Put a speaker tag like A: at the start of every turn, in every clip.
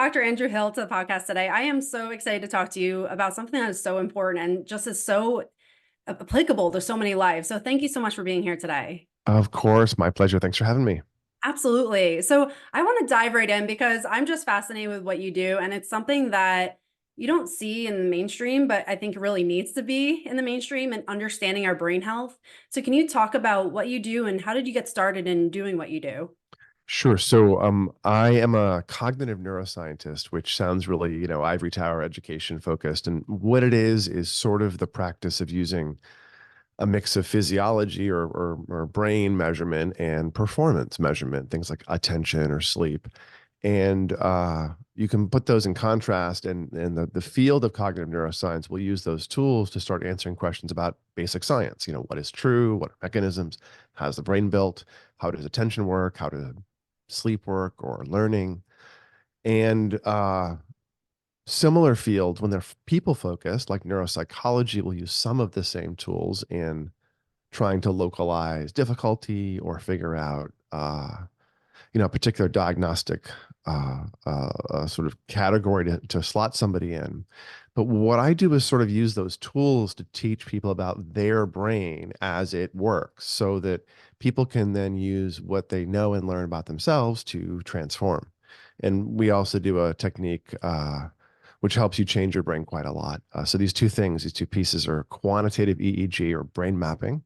A: Dr. Andrew Hill to the podcast today. I am so excited to talk to you about something that is so important and just is so applicable to so many lives. So thank you so much for being here today.
B: Of course, my pleasure. Thanks for having me.
A: Absolutely. So I want to dive right in because I'm just fascinated with what you do. And it's something that you don't see in the mainstream, but I think really needs to be in the mainstream and understanding our brain health. So can you talk about what you do and how did you get started in doing what you do?
B: Sure. I am a cognitive neuroscientist, which sounds really, ivory tower education focused. And what it is sort of the practice of using a mix of physiology or brain measurement and performance measurement, things like attention or sleep. And you can put those in contrast, and the field of cognitive neuroscience will use those tools to start answering questions about basic science. What is true? What are mechanisms? How's the brain built? How does attention work? How does sleep work or learning? And similar fields, when they're people focused, like neuropsychology, will use some of the same tools in trying to localize difficulty or figure out a particular diagnostic sort of category to slot somebody in. But what I do is sort of use those tools to teach people about their brain as it works so that people can then use what they know and learn about themselves to transform. And we also do a technique which helps you change your brain quite a lot. So these two things, these two pieces are quantitative EEG or brain mapping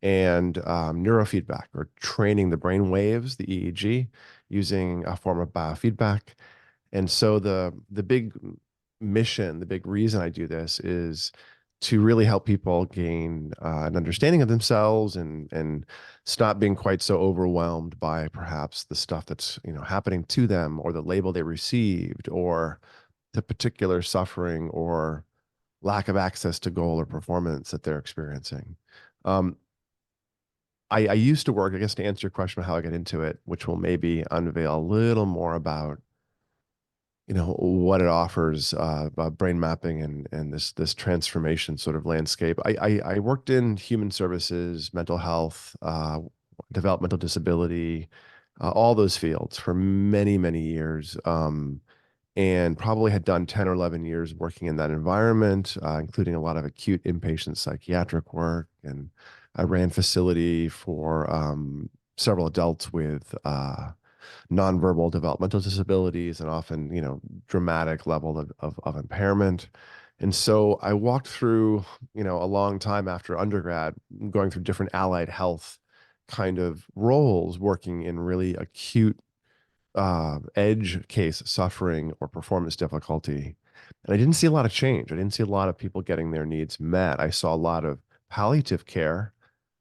B: and neurofeedback or training the brain waves, the EEG, using a form of biofeedback. And so the big mission, the big reason I do this is to really help people gain an understanding of themselves and stop being quite so overwhelmed by perhaps the stuff that's happening to them or the label they received or the particular suffering or lack of access to goal or performance that they're experiencing. Um, I used to work, I guess, to answer your question about how I got into it, which will maybe unveil a little more about, what it offers about brain mapping and this transformation sort of landscape. I worked in human services, mental health, developmental disability, all those fields for many, many years. And probably had done 10 or 11 years working in that environment, including a lot of acute inpatient psychiatric work. And I ran facility for several adults with nonverbal developmental disabilities and often, dramatic level of impairment. And so I walked through, a long time after undergrad, going through different allied health kind of roles, working in really acute edge case suffering or performance difficulty. And I didn't see a lot of change. I didn't see a lot of people getting their needs met. I saw a lot of palliative care,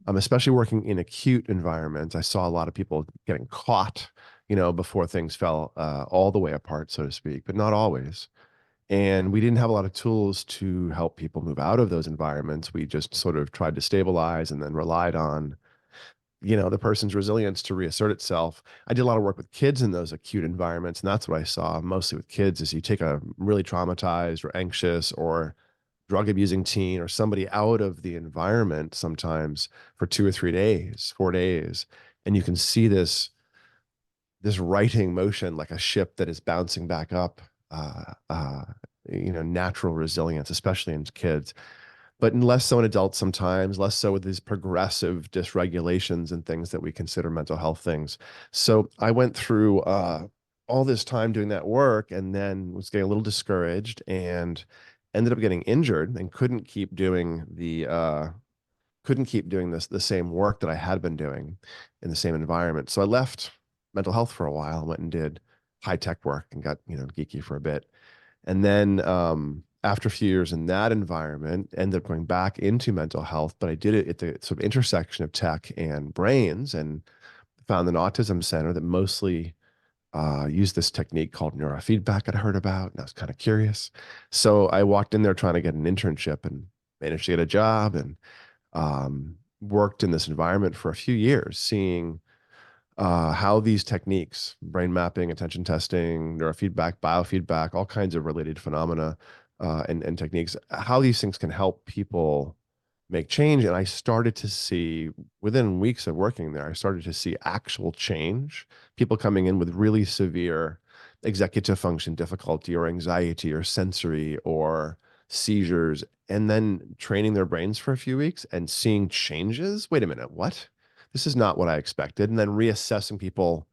B: especially working in acute environments. I saw a lot of people getting caught, before things fell all the way apart, so to speak, but not always. And we didn't have a lot of tools to help people move out of those environments. We just sort of tried to stabilize and then relied on the person's resilience to reassert itself. I did a lot of work with kids in those acute environments, and that's what I saw mostly with kids is you take a really traumatized or anxious or drug abusing teen or somebody out of the environment sometimes for 2 or 3 days, 4 days, and you can see this righting motion like a ship that is bouncing back up, uh, uh, natural resilience, especially in kids, but less so in adults sometimes, less so with these progressive dysregulations and things that we consider mental health things. So I went through all this time doing that work and then was getting a little discouraged and ended up getting injured and couldn't keep doing the same work that I had been doing in the same environment. So I left mental health for a while and went and did high tech work and got, geeky for a bit. And then after a few years in that environment, ended up going back into mental health, but I did it at the sort of intersection of tech and brains and found an autism center that mostly used this technique called neurofeedback I'd heard about. And I was kind of curious. So I walked in there trying to get an internship and managed to get a job and worked in this environment for a few years, seeing how these techniques, brain mapping, attention testing, neurofeedback, biofeedback, all kinds of related phenomena and techniques, how these things can help people make change. And I started to see within weeks of working there, I started to see actual change, people coming in with really severe executive function difficulty or anxiety or sensory or seizures, and then training their brains for a few weeks and seeing changes. Wait a minute, what? This is not what I expected. And then reassessing people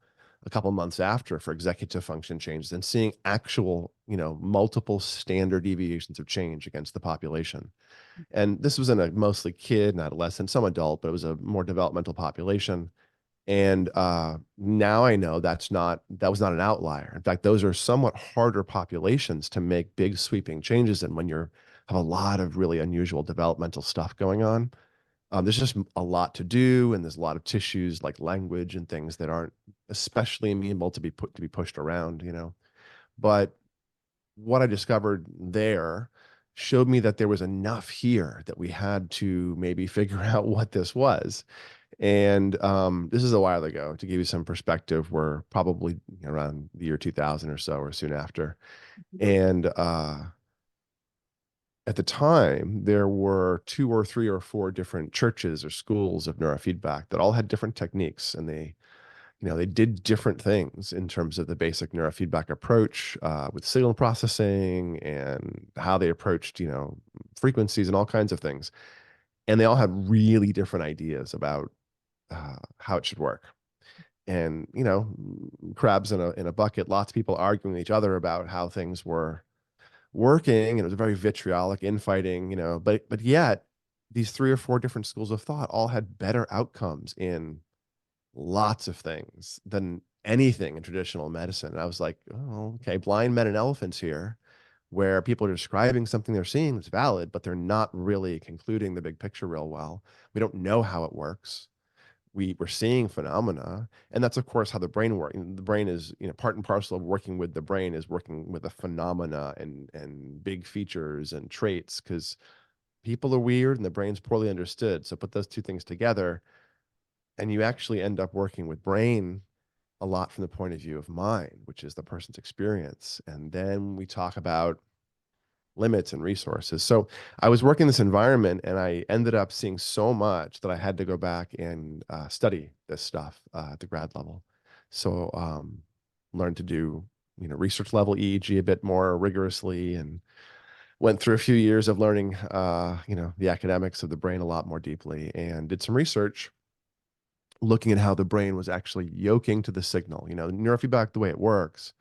B: a couple months after for executive function changes and seeing actual, multiple standard deviations of change against the population. And this was in a mostly kid and adolescent, some adult, but it was a more developmental population. And now I know that was not an outlier. In fact, those are somewhat harder populations to make big sweeping changes in when you have a lot of really unusual developmental stuff going on. There's just a lot to do, and there's a lot of tissues like language and things that aren't especially amenable to be pushed around. But what I discovered there showed me that there was enough here that we had to maybe figure out what this was. And this is a while ago. To give you some perspective, we're probably around the year 2000 or so, or soon after. And at the time, there were two or three or four different churches or schools of neurofeedback that all had different techniques, and they did different things in terms of the basic neurofeedback approach with signal processing and how they approached, frequencies and all kinds of things. And they all had really different ideas about how it should work. And crabs in a bucket. Lots of people arguing with each other about how things were working, and it was a very vitriolic infighting. But yet these three or four different schools of thought all had better outcomes in lots of things than anything in traditional medicine. And I was like, oh, okay, blind men and elephants here, where people are describing something they're seeing that's valid, but they're not really concluding the big picture real well. We don't know how it works. We're seeing phenomena, and that's of course how the brain works. The brain is, part and parcel of working with the brain is working with the phenomena and big features and traits, because people are weird and the brain's poorly understood. So put those two things together, and you actually end up working with brain a lot from the point of view of mind, which is the person's experience. And then we talk about limits and resources. So I was working in this environment, and I ended up seeing so much that I had to go back and study this stuff at the grad level. So learned to do research level EEG a bit more rigorously, and went through a few years of learning the academics of the brain a lot more deeply, and did some research looking at how the brain was actually yoking to the signal. Neurofeedback, the way it works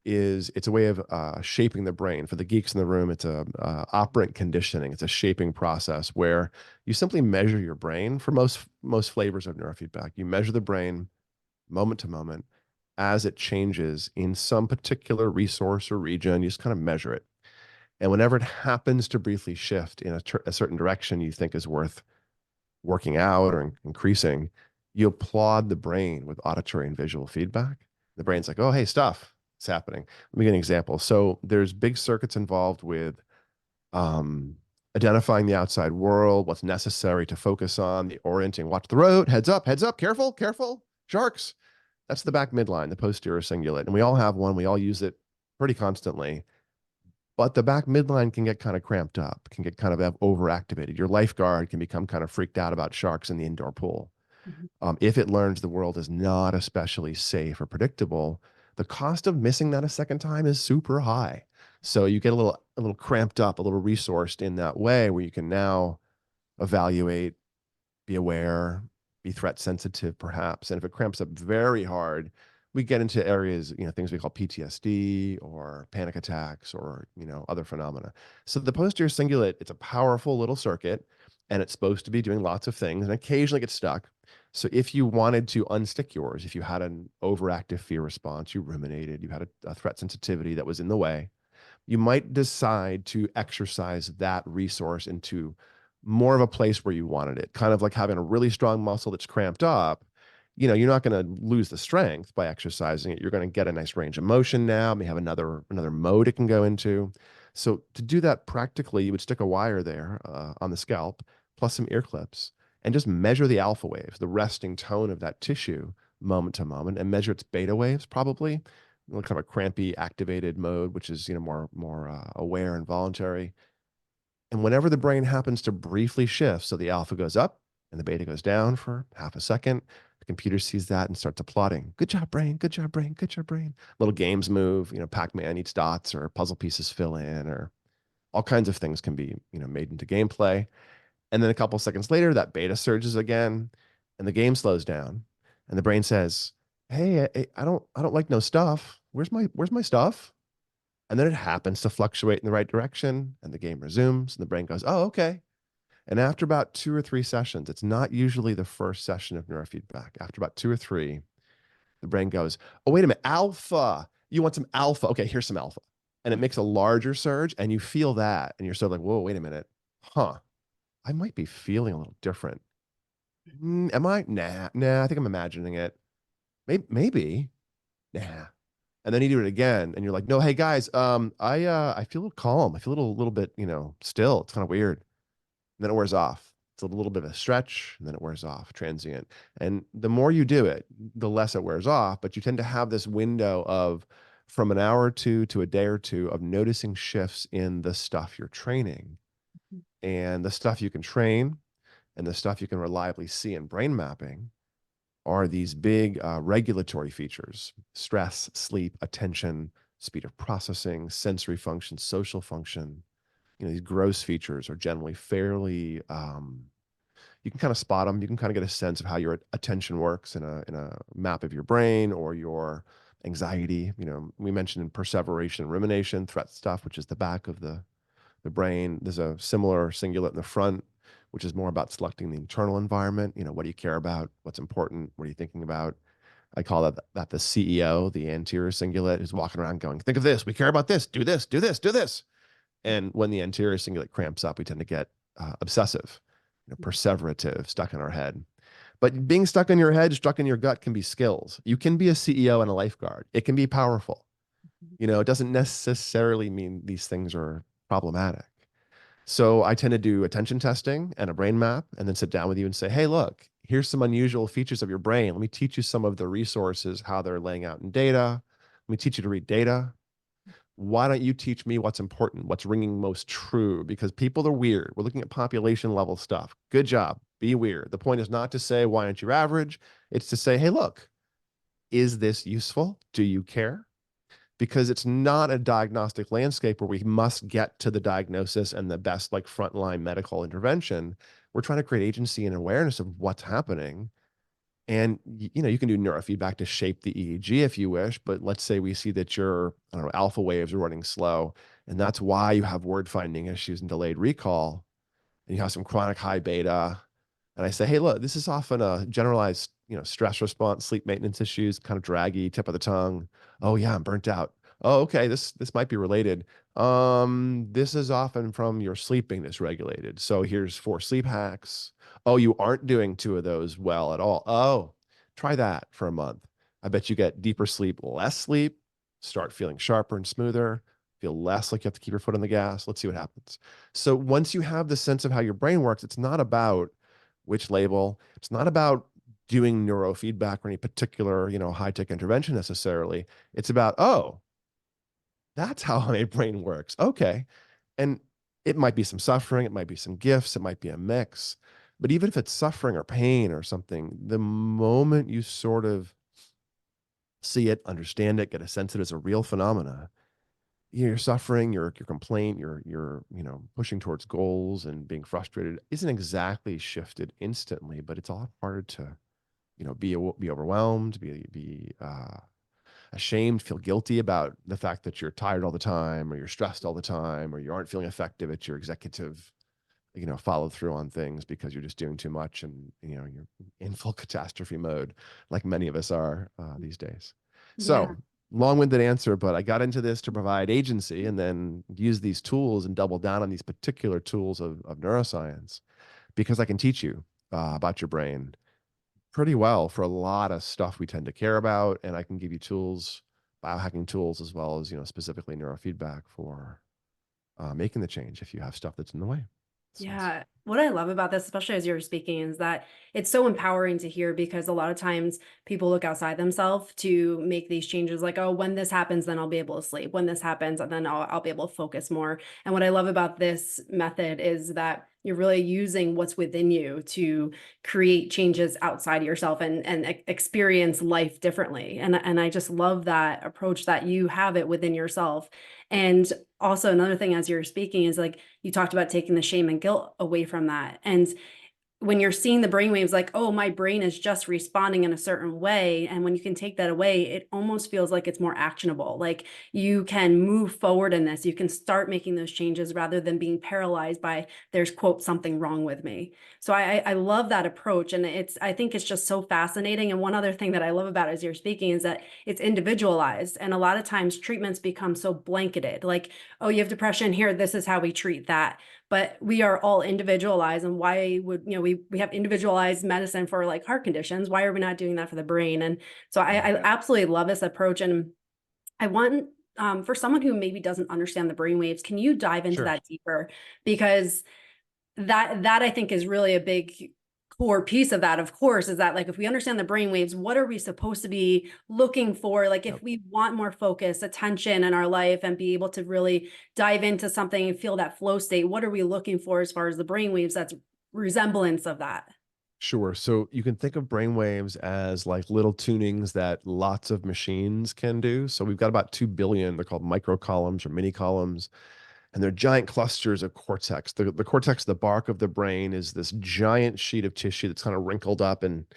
B: is it's a way of shaping the brain. For the geeks in the room, it's a operant conditioning. It's a shaping process where you simply measure your brain. For most flavors of neurofeedback, you measure the brain moment to moment as it changes in some particular resource or region. You just kind of measure it. And whenever it happens to briefly shift in a certain direction you think is worth working out or increasing, you applaud the brain with auditory and visual feedback. The brain's like, oh, hey, stuff, it's happening. Let me give an example. So there's big circuits involved with identifying the outside world, what's necessary to focus on, the orienting, watch the road, heads up, careful, careful, sharks. That's the back midline, the posterior cingulate. And we all have one. We all use it pretty constantly. But the back midline can get kind of cramped up, can get kind of overactivated. Your lifeguard can become kind of freaked out about sharks in the indoor pool.
A: Mhm.
B: If it learns the world is not especially safe or predictable, the cost of missing that a second time is super high. So you get a little cramped up, a little resourced in that way, where you can now evaluate, be aware, be threat sensitive, perhaps. And if it cramps up very hard, we get into areas, things we call PTSD or panic attacks or, other phenomena. So the posterior cingulate, it's a powerful little circuit, and it's supposed to be doing lots of things and occasionally gets stuck. So if you wanted to unstick yours, if you had an overactive fear response, you ruminated, you had a threat sensitivity that was in the way, you might decide to exercise that resource into more of a place where you wanted it. Kind of like having a really strong muscle that's cramped up. You're not going to lose the strength by exercising it. You're going to get a nice range of motion now. May have another mode it can go into. So to do that practically, you would stick a wire there on the scalp, plus some ear clips, and just measure the alpha waves, the resting tone of that tissue, moment to moment, and measure its beta waves, probably kind of a crampy activated mode, which is more aware and voluntary. And whenever the brain happens to briefly shift, so the alpha goes up and the beta goes down for half a second, The computer sees that and starts applauding. Good job, brain. Good job, brain. Good job, brain. Little games move, Pac-Man eats dots or puzzle pieces fill in or all kinds of things can be, made into gameplay. And then a couple seconds later, that beta surges again and the game slows down and the brain says, "Hey, I don't like no stuff. Where's my stuff?" And then it happens to fluctuate in the right direction and the game resumes and the brain goes, "Oh, okay." And after about 2 or 3 sessions, it's not usually the first session of neurofeedback. After about 2 or 3, the brain goes, "Oh, wait a minute, alpha. You want some alpha? Okay, here's some alpha." And it makes a larger surge and you feel that. And you're sort of like, "Whoa, wait a minute. Huh. I might be feeling a little different. Am I? Nah, I think I'm imagining it. Maybe. Nah." And then you do it again and you're like, "No, hey guys, I feel a little calm. I feel a little bit, still. It's kind of weird." And then it wears off. It's a little bit of a stretch, and then it wears off, transient. And the more you do it, the less it wears off. But you tend to have this window of from an hour or two to a day or two of noticing shifts in the stuff you're training. And the stuff you can train and the stuff you can reliably see in brain mapping are these big regulatory features: stress, sleep, attention, speed of processing, sensory function, social function. These gross features are generally fairly you can kind of spot them. You can kind of get a sense of how your attention works in a map of your brain or your anxiety. We mentioned in perseveration and rumination, threat stuff, which is the back of the brain. There's a similar cingulate in the front, which is more about selecting the internal environment. What do you care about? What's important? What are you thinking about? I call that the CEO, the anterior cingulate, who's walking around going, "Think of this. We care about this. Do this. Do this. Do this." And when the anterior cingulate cramps up, we tend to get obsessive, perseverative, stuck in our head. But being stuck in your head, stuck in your gut can be skills. You can be a CEO and a lifeguard. It can be powerful. It doesn't necessarily mean these things are problematic. So I tend to do attention testing and a brain map and then sit down with you and say, "Hey, look, here's some unusual features of your brain. Let me teach you some of the resources, how they're laying out in data. Let me teach you to read data. Why don't you teach me what's important, what's ringing most true?" Because people are weird. We're looking at population level stuff. Good job. Be weird. The point is not to say, "Why aren't you average?" It's to say, "Hey, look, is this useful? Do you care?" Because it's not a diagnostic landscape where we must get to the diagnosis and the best like frontline medical intervention. We're trying to create agency and awareness of what's happening. And you can do neurofeedback to shape the EEG if you wish, but let's say we see that your, I don't know, alpha waves are running slow, and that's why you have word finding issues and delayed recall, and you have some chronic high beta. And I say, "Hey, look, this is often a generalized, stress response, sleep maintenance issues, kind of draggy, tip of the tongue. Oh yeah, I'm burnt out. Oh, okay, this might be related. This is often from your sleeping dysregulated. So here's 4 sleep hacks. Oh, you aren't doing 2 of those well at all. Oh, try that for a month. I bet you get deeper sleep, less sleep, start feeling sharper and smoother, feel less like you have to keep your foot on the gas. Let's see what happens." So once you have the sense of how your brain works, it's not about which label. It's not about doing neurofeedback or any particular, high-tech intervention necessarily. It's about, oh, that's how my brain works. Okay. And it might be some suffering, it might be some gifts, it might be a mix. But even if it's suffering or pain or something, the moment you sort of see it, understand it, get a sense that it's a real phenomena, your suffering, your complaint, your pushing towards goals and being frustrated isn't exactly shifted instantly, but it's a lot harder to be overwhelmed, be ashamed, feel guilty about the fact that you're tired all the time, or you're stressed all the time, or you aren't feeling effective at your executive follow through on things because you're just doing too much and you're in full catastrophe mode, like many of us are these days.
A: Yeah.
B: So long-winded answer, but I got into this to provide agency and then use these tools and double down on these particular tools of neuroscience because I can teach you about your brain pretty well for a lot of stuff we tend to care about. And I can give you tools, biohacking tools, as well as, specifically neurofeedback for making the change if you have stuff that's in the way. So,
A: Yeah. What I love about this, especially as you were speaking, is that it's so empowering to hear because a lot of times people look outside themselves to make these changes like, oh, when this happens, then I'll be able to sleep. When this happens, and then I'll be able to focus more. And what I love about this method is that You're really using what's within you to create changes outside of yourself and experience life differently. And I just love that approach that you have it within yourself. And also another thing as you're speaking is like you talked about taking the shame and guilt away from that. And when you're seeing the brainwaves, like, oh, my brain is just responding in a certain way. And when you can take that away, it almost feels like it's more actionable. Like you can move forward in this. You can start making those changes rather than being paralyzed by there's quote something wrong with me. So I love that approach. And I think it's just so fascinating. And one other thing that I love about it as you're speaking is that it's individualized. And a lot of times treatments become so blanketed, like, oh, you have depression here, this is how we treat that, but we are all individualized. And why would, we have individualized medicine for like heart conditions. Why are we not doing that for the brain? And so I absolutely love this approach. And I want, for someone who maybe doesn't understand the brain waves, can you dive into
B: Sure.
A: that deeper? Because that I think is really a big core piece of that, of course, is that like if we understand the brain waves, what are we supposed to be looking for? Like if
B: Yep.
A: we want more focus, attention in our life and be able to really dive into something and feel that flow state, what are we looking for as far as the brain waves that's resemblance of that?
B: Sure. So you can think of brainwaves as like little tunings that lots of machines can do. So we've got about 2 billion, they're called microcolumns or mini columns, and they're giant clusters of cortex. The cortex, the bark of the brain, is this giant sheet of tissue that's kind of wrinkled up and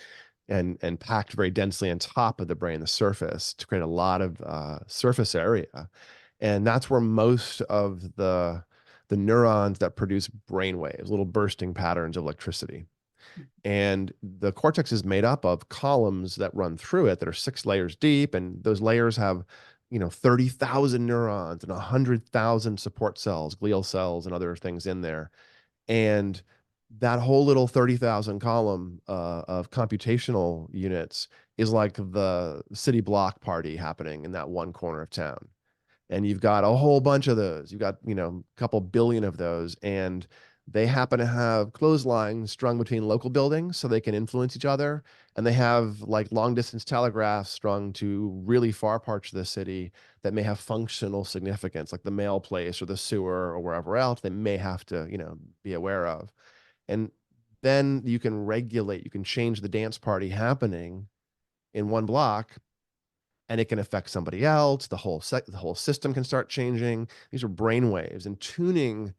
B: packed very densely on top of the brain, the surface, to create a lot of surface area. And that's where most of the neurons that produce brain waves, little bursting patterns of electricity. And the cortex is made up of columns that run through it that are 6 layers deep, and those layers have 30,000 neurons and 100,000 support cells, glial cells, and other things in there. And that whole little 30,000 column of computational units is like the city block party happening in that one corner of town. And you've got a whole bunch of those. You've got, a couple billion of those, and they happen to have clotheslines strung between local buildings so they can influence each other. And they have like long distance telegraphs strung to really far parts of the city that may have functional significance, like the mail place or the sewer or wherever else they may have to, be aware of. And then you can regulate, you can change the dance party happening in one block, and it can affect somebody else. The whole system can start changing. These are brain waves, and tuning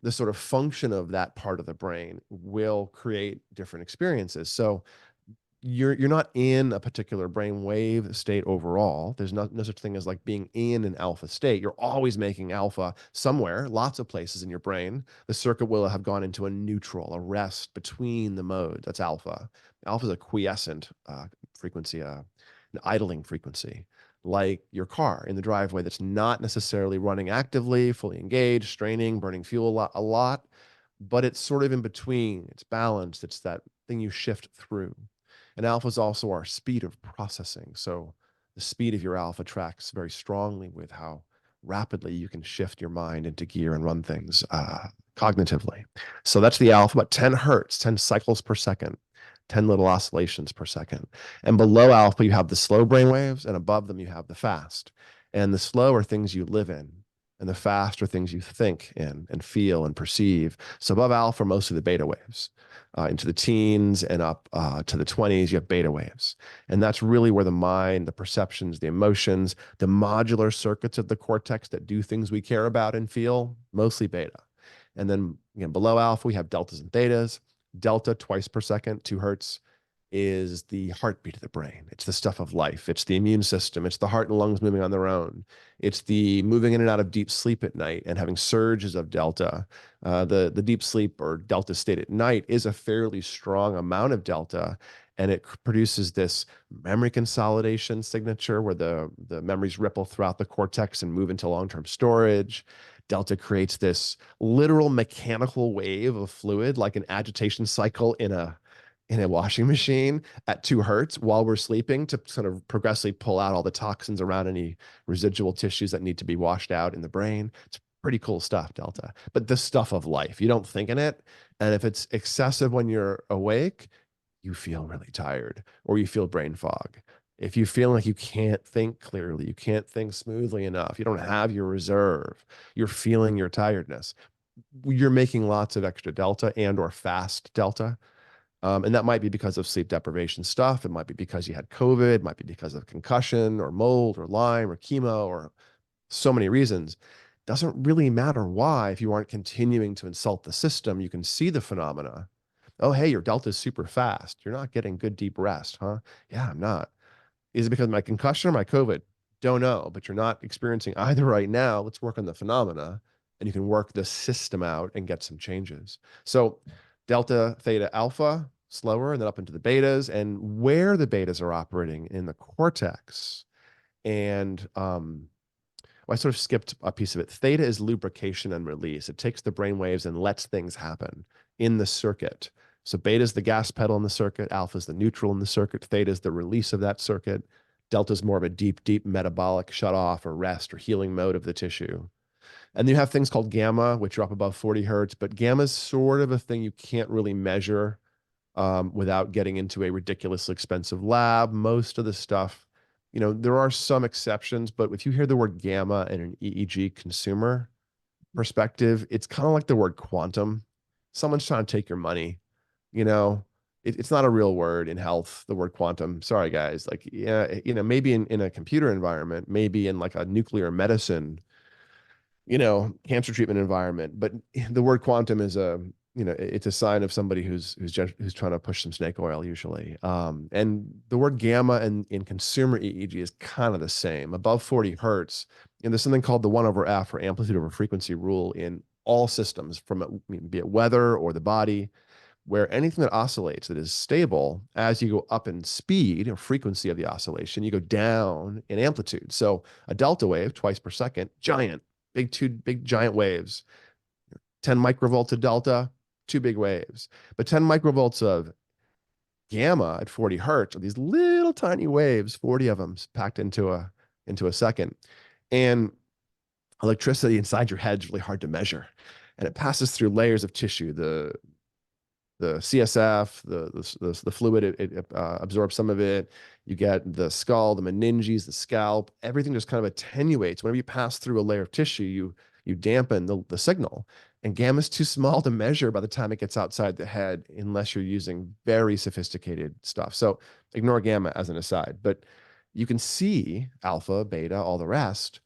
B: the sort of function of that part of the brain will create different experiences. So you're not in a particular brain wave state overall. There's no such thing as like being in an alpha state. You're always making alpha somewhere, lots of places in your brain. The circuit will have gone into a neutral, a rest between the modes. That's alpha. Alpha is a quiescent frequency, an idling frequency, like your car in the driveway that's not necessarily running actively, fully engaged, straining, burning fuel a lot, but it's sort of in between. It's balanced. It's that thing you shift through. And alpha is also our speed of processing. So the speed of your alpha tracks very strongly with how rapidly you can shift your mind into gear and run things cognitively. So that's the alpha, about 10 hertz, 10 cycles per second, 10 little oscillations per second. And below alpha, you have the slow brain waves, and above them, you have the fast. And the slow are things you live in, and the fast are things you think in and feel and perceive. So above alpha, most of the beta waves. Into the teens and up to the 20s, you have beta waves. And that's really where the mind, the perceptions, the emotions, the modular circuits of the cortex that do things we care about and feel, mostly beta. And then below alpha, we have deltas and thetas. Delta, twice per second, 2 hertz, is the heartbeat of the brain. It's the stuff of life. It's the immune system. It's the heart and lungs moving on their own. It's the moving in and out of deep sleep at night and having surges of delta. The deep sleep or delta state at night is a fairly strong amount of delta, and it produces this memory consolidation signature where the memories ripple throughout the cortex and move into long-term storage. Delta creates this literal mechanical wave of fluid, like an agitation cycle in a washing machine at 2 hertz while we're sleeping, to sort of progressively pull out all the toxins around any residual tissues that need to be washed out in the brain. It's pretty cool stuff, Delta. But the stuff of life, you don't think in it. And if it's excessive when you're awake, you feel really tired or you feel brain fog. If you feel like you can't think clearly, you can't think smoothly enough, you don't have your reserve, you're feeling your tiredness, you're making lots of extra delta and or fast delta. And that might be because of sleep deprivation stuff. It might be because you had COVID, it might be because of concussion or mold or Lyme or chemo or so many reasons. Doesn't really matter why. If you aren't continuing to insult the system, you can see the phenomena. Oh, hey, your delta is super fast. You're not getting good deep rest, huh? Yeah, I'm not. Is it because of my concussion or my COVID? Don't know, but you're not experiencing either right now. Let's work on the phenomena and you can work the system out and get some changes. So delta, theta, alpha, slower, and then up into the betas, and where the betas are operating in the cortex. And well, I sort of skipped a piece of it. Theta is lubrication and release. It takes the brain waves and lets things happen in the circuit. So beta is the gas pedal in the circuit, alpha is the neutral in the circuit, theta is the release of that circuit, delta is more of a deep, deep metabolic shut off or rest or healing mode of the tissue. And then you have things called gamma, which are up above 40 hertz, but gamma is sort of a thing you can't really measure without getting into a ridiculously expensive lab. Most of the stuff, there are some exceptions, but if you hear the word gamma in an EEG consumer perspective, it's kind of like the word quantum. Someone's trying to take your money, you know. It's not a real word in health, the word quantum. Sorry, guys. Like, yeah, maybe in a computer environment, maybe in like a nuclear medicine cancer treatment environment. But the word quantum is it's a sign of somebody who's trying to push some snake oil usually. And the word gamma in consumer EEG is kind of the same. Above 40 hertz, and there's something called the 1/f or amplitude over frequency rule in all systems, be it weather or the body, where anything that oscillates that is stable, as you go up in speed or frequency of the oscillation, you go down in amplitude. So a delta wave twice per second, giant, big giant waves. 10 microvolts of delta, two big waves. But 10 microvolts of gamma at 40 hertz are these little tiny waves, 40 of them packed into a second. And electricity inside your head is really hard to measure. And it passes through layers of tissue, the CSF, the fluid, it absorbs some of it. You get the skull, the meninges, the scalp, everything just kind of attenuates. Whenever you pass through a layer of tissue, you dampen the signal. And gamma is too small to measure by the time it gets outside the head, unless you're using very sophisticated stuff. So ignore gamma as an aside, but you can see alpha, beta, all the rest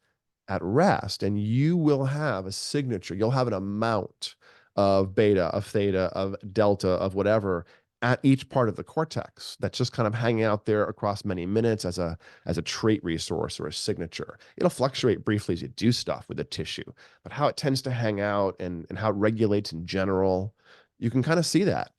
B: at rest, and you will have a signature. You'll have an amount of beta, of theta, of delta, of whatever at each part of the cortex that's just kind of hanging out there across many minutes as a trait resource or a signature. It'll fluctuate briefly as you do stuff with the tissue, but how it tends to hang out and how it regulates in general, you can kind of see that.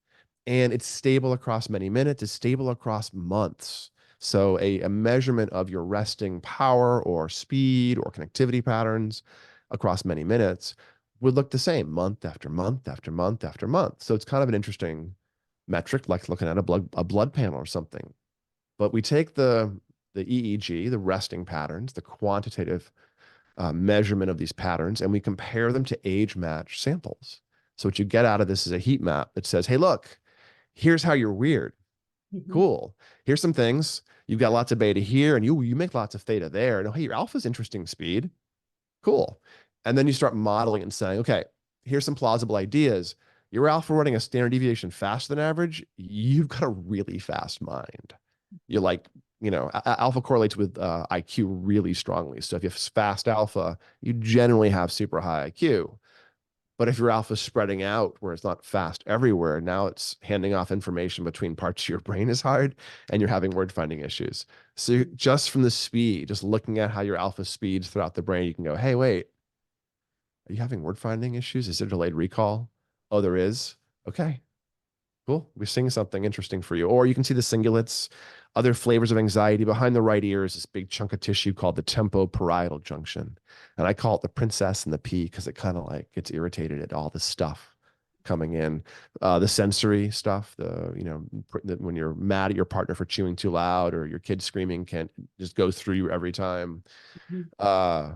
B: And it's stable across many minutes, it's stable across months. So a measurement of your resting power or speed or connectivity patterns across many minutes would look the same month after month after month after month. So it's kind of an interesting metric, like looking at a blood panel or something. But we take the EEG, the resting patterns, the quantitative measurement of these patterns, and we compare them to age matched samples. So what you get out of this is a heat map that says, hey, look, here's how you're weird. Cool. Here's some things. You've got lots of beta here, and you make lots of theta there. And oh, hey, your alpha's interesting speed. Cool. And then you start modeling and saying, okay, here's some plausible ideas. Your alpha running a standard deviation faster than average, you've got a really fast mind. You're like, alpha correlates with IQ really strongly. So if you have fast alpha, you generally have super high IQ. But if your alpha is spreading out where it's not fast everywhere, now it's handing off information between parts of your brain is hard and you're having word finding issues. So just from the speed, just looking at how your alpha speeds throughout the brain, you can go, hey, wait, are you having word finding issues? Is there delayed recall? Oh, there is. Okay, cool. We're seeing something interesting for you. Or you can see the cingulates, other flavors of anxiety. Behind the right ear is this big chunk of tissue called the tempoparietal junction. And I call it the princess and the pea because it kind of like gets irritated at all this stuff coming in. The sensory stuff, when you're mad at your partner for chewing too loud or your kid screaming can't just go through you every time. Uh,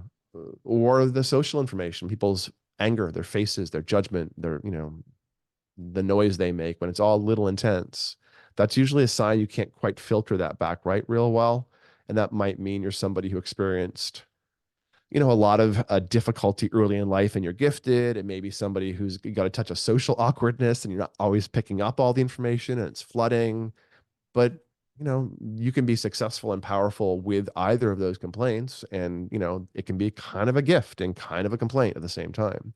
B: or the social information, people's anger, their faces, their judgment, the noise they make when it's all a little intense. That's usually a sign you can't quite filter that back right real well. And that might mean you're somebody who experienced a lot of difficulty early in life and you're gifted. It may be somebody who's got a touch of social awkwardness and you're not always picking up all the information and it's flooding. But, you can be successful and powerful with either of those complaints. And, it can be kind of a gift and kind of a complaint at the same time.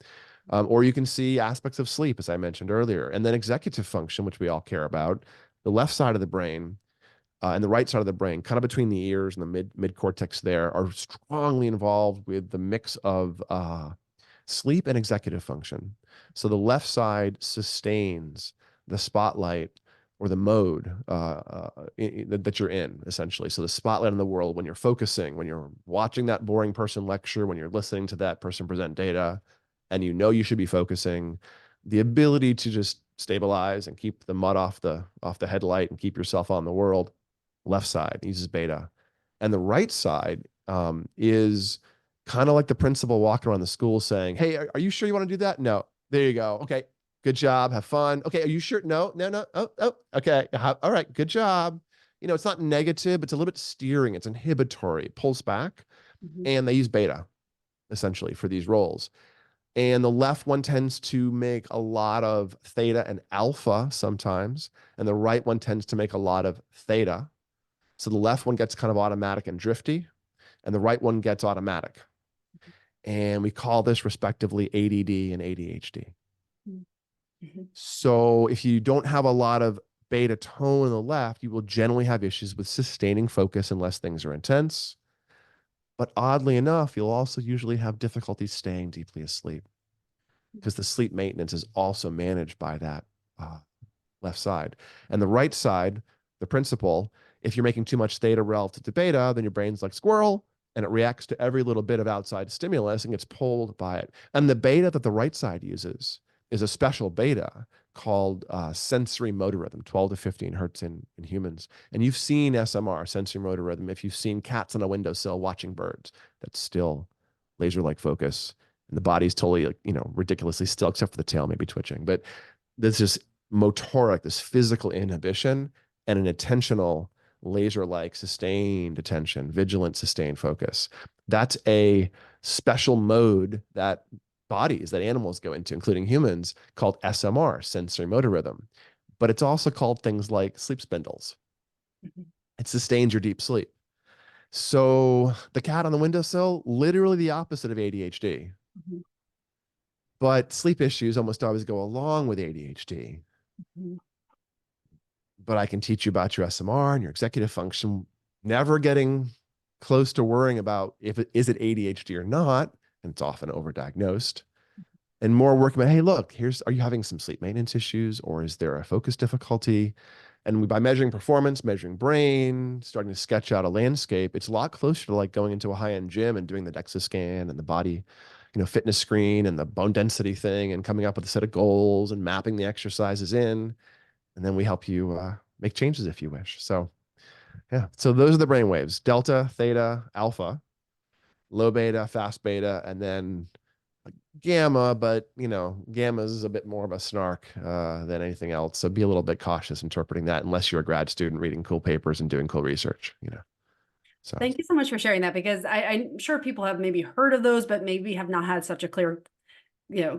B: Or you can see aspects of sleep, as I mentioned earlier, and then executive function, which we all care about. The left side of the brain and the right side of the brain, kind of between the ears and the mid cortex there, are strongly involved with the mix of sleep and executive function. So the left side sustains the spotlight or the mode that you're in, essentially. So the spotlight in the world when you're focusing, when you're watching that boring person lecture, when you're listening to that person present data, and you should be focusing, the ability to just stabilize and keep the mud off the headlight and keep yourself on the world, left side uses beta. And the right side is kind of like the principal walking around the school saying, hey, are you sure you want to do that? No. There you go. Okay. Good job. Have fun. Okay. Are you sure? No, no, no. Oh. Okay. All right. Good job. It's not negative. It's a little bit steering. It's inhibitory. It pulls back.
A: Mhm.
B: And they use beta essentially for these roles. And the left one tends to make a lot of theta and alpha sometimes. And the right one tends to make a lot of theta. So the left one gets kind of automatic and drifty, and the right one gets automatic. And we call this respectively ADD and ADHD.
A: Mhm.
B: So if you don't have a lot of beta tone in the left, you will generally have issues with sustaining focus unless things are intense. But oddly enough, you'll also usually have difficulty staying deeply asleep because the sleep maintenance is also managed by that uh, left side. And the right side, the principal, if you're making too much theta relative to beta, then your brain's like squirrel and it reacts to every little bit of outside stimulus and gets pulled by it. And the beta that the right side uses is a special beta called sensory motor rhythm, 12 to 15 hertz in humans. And you've seen SMR, sensory motor rhythm, if you've seen cats on a windowsill watching birds, that's still laser-like focus. And the body's totally, ridiculously still, except for the tail maybe twitching. But there's this motoric, this physical inhibition, and an attentional, laser-like sustained attention, vigilant, sustained focus. That's a special mode that bodies, that animals go into, including humans, called SMR, sensory motor rhythm. But it's also called things like sleep spindles.
A: Mhm.
B: It sustains your deep sleep. So the cat on the windowsill, literally the opposite of ADHD.
A: Mhm.
B: But sleep issues almost always go along with ADHD.
A: Mhm.
B: But I can teach you about your SMR and your executive function, never getting close to worrying about if it is ADHD or not, and it's often overdiagnosed, and more working about, hey, look, are you having some sleep maintenance issues or is there a focus difficulty? And by measuring performance, measuring brain, starting to sketch out a landscape, it's a lot closer to like going into a high-end gym and doing the DEXA scan and the body, fitness screen and the bone density thing and coming up with a set of goals and mapping the exercises in. And then we help you make changes if you wish. So yeah, so those are the brain waves: delta, theta, alpha, low beta, fast beta, and then gamma. But gamma is a bit more of a snark than anything else. So be a little bit cautious interpreting that, unless you're a grad student reading cool papers and doing cool research. So
A: Thank you so much for sharing that because I'm sure people have maybe heard of those, but maybe have not had such a clear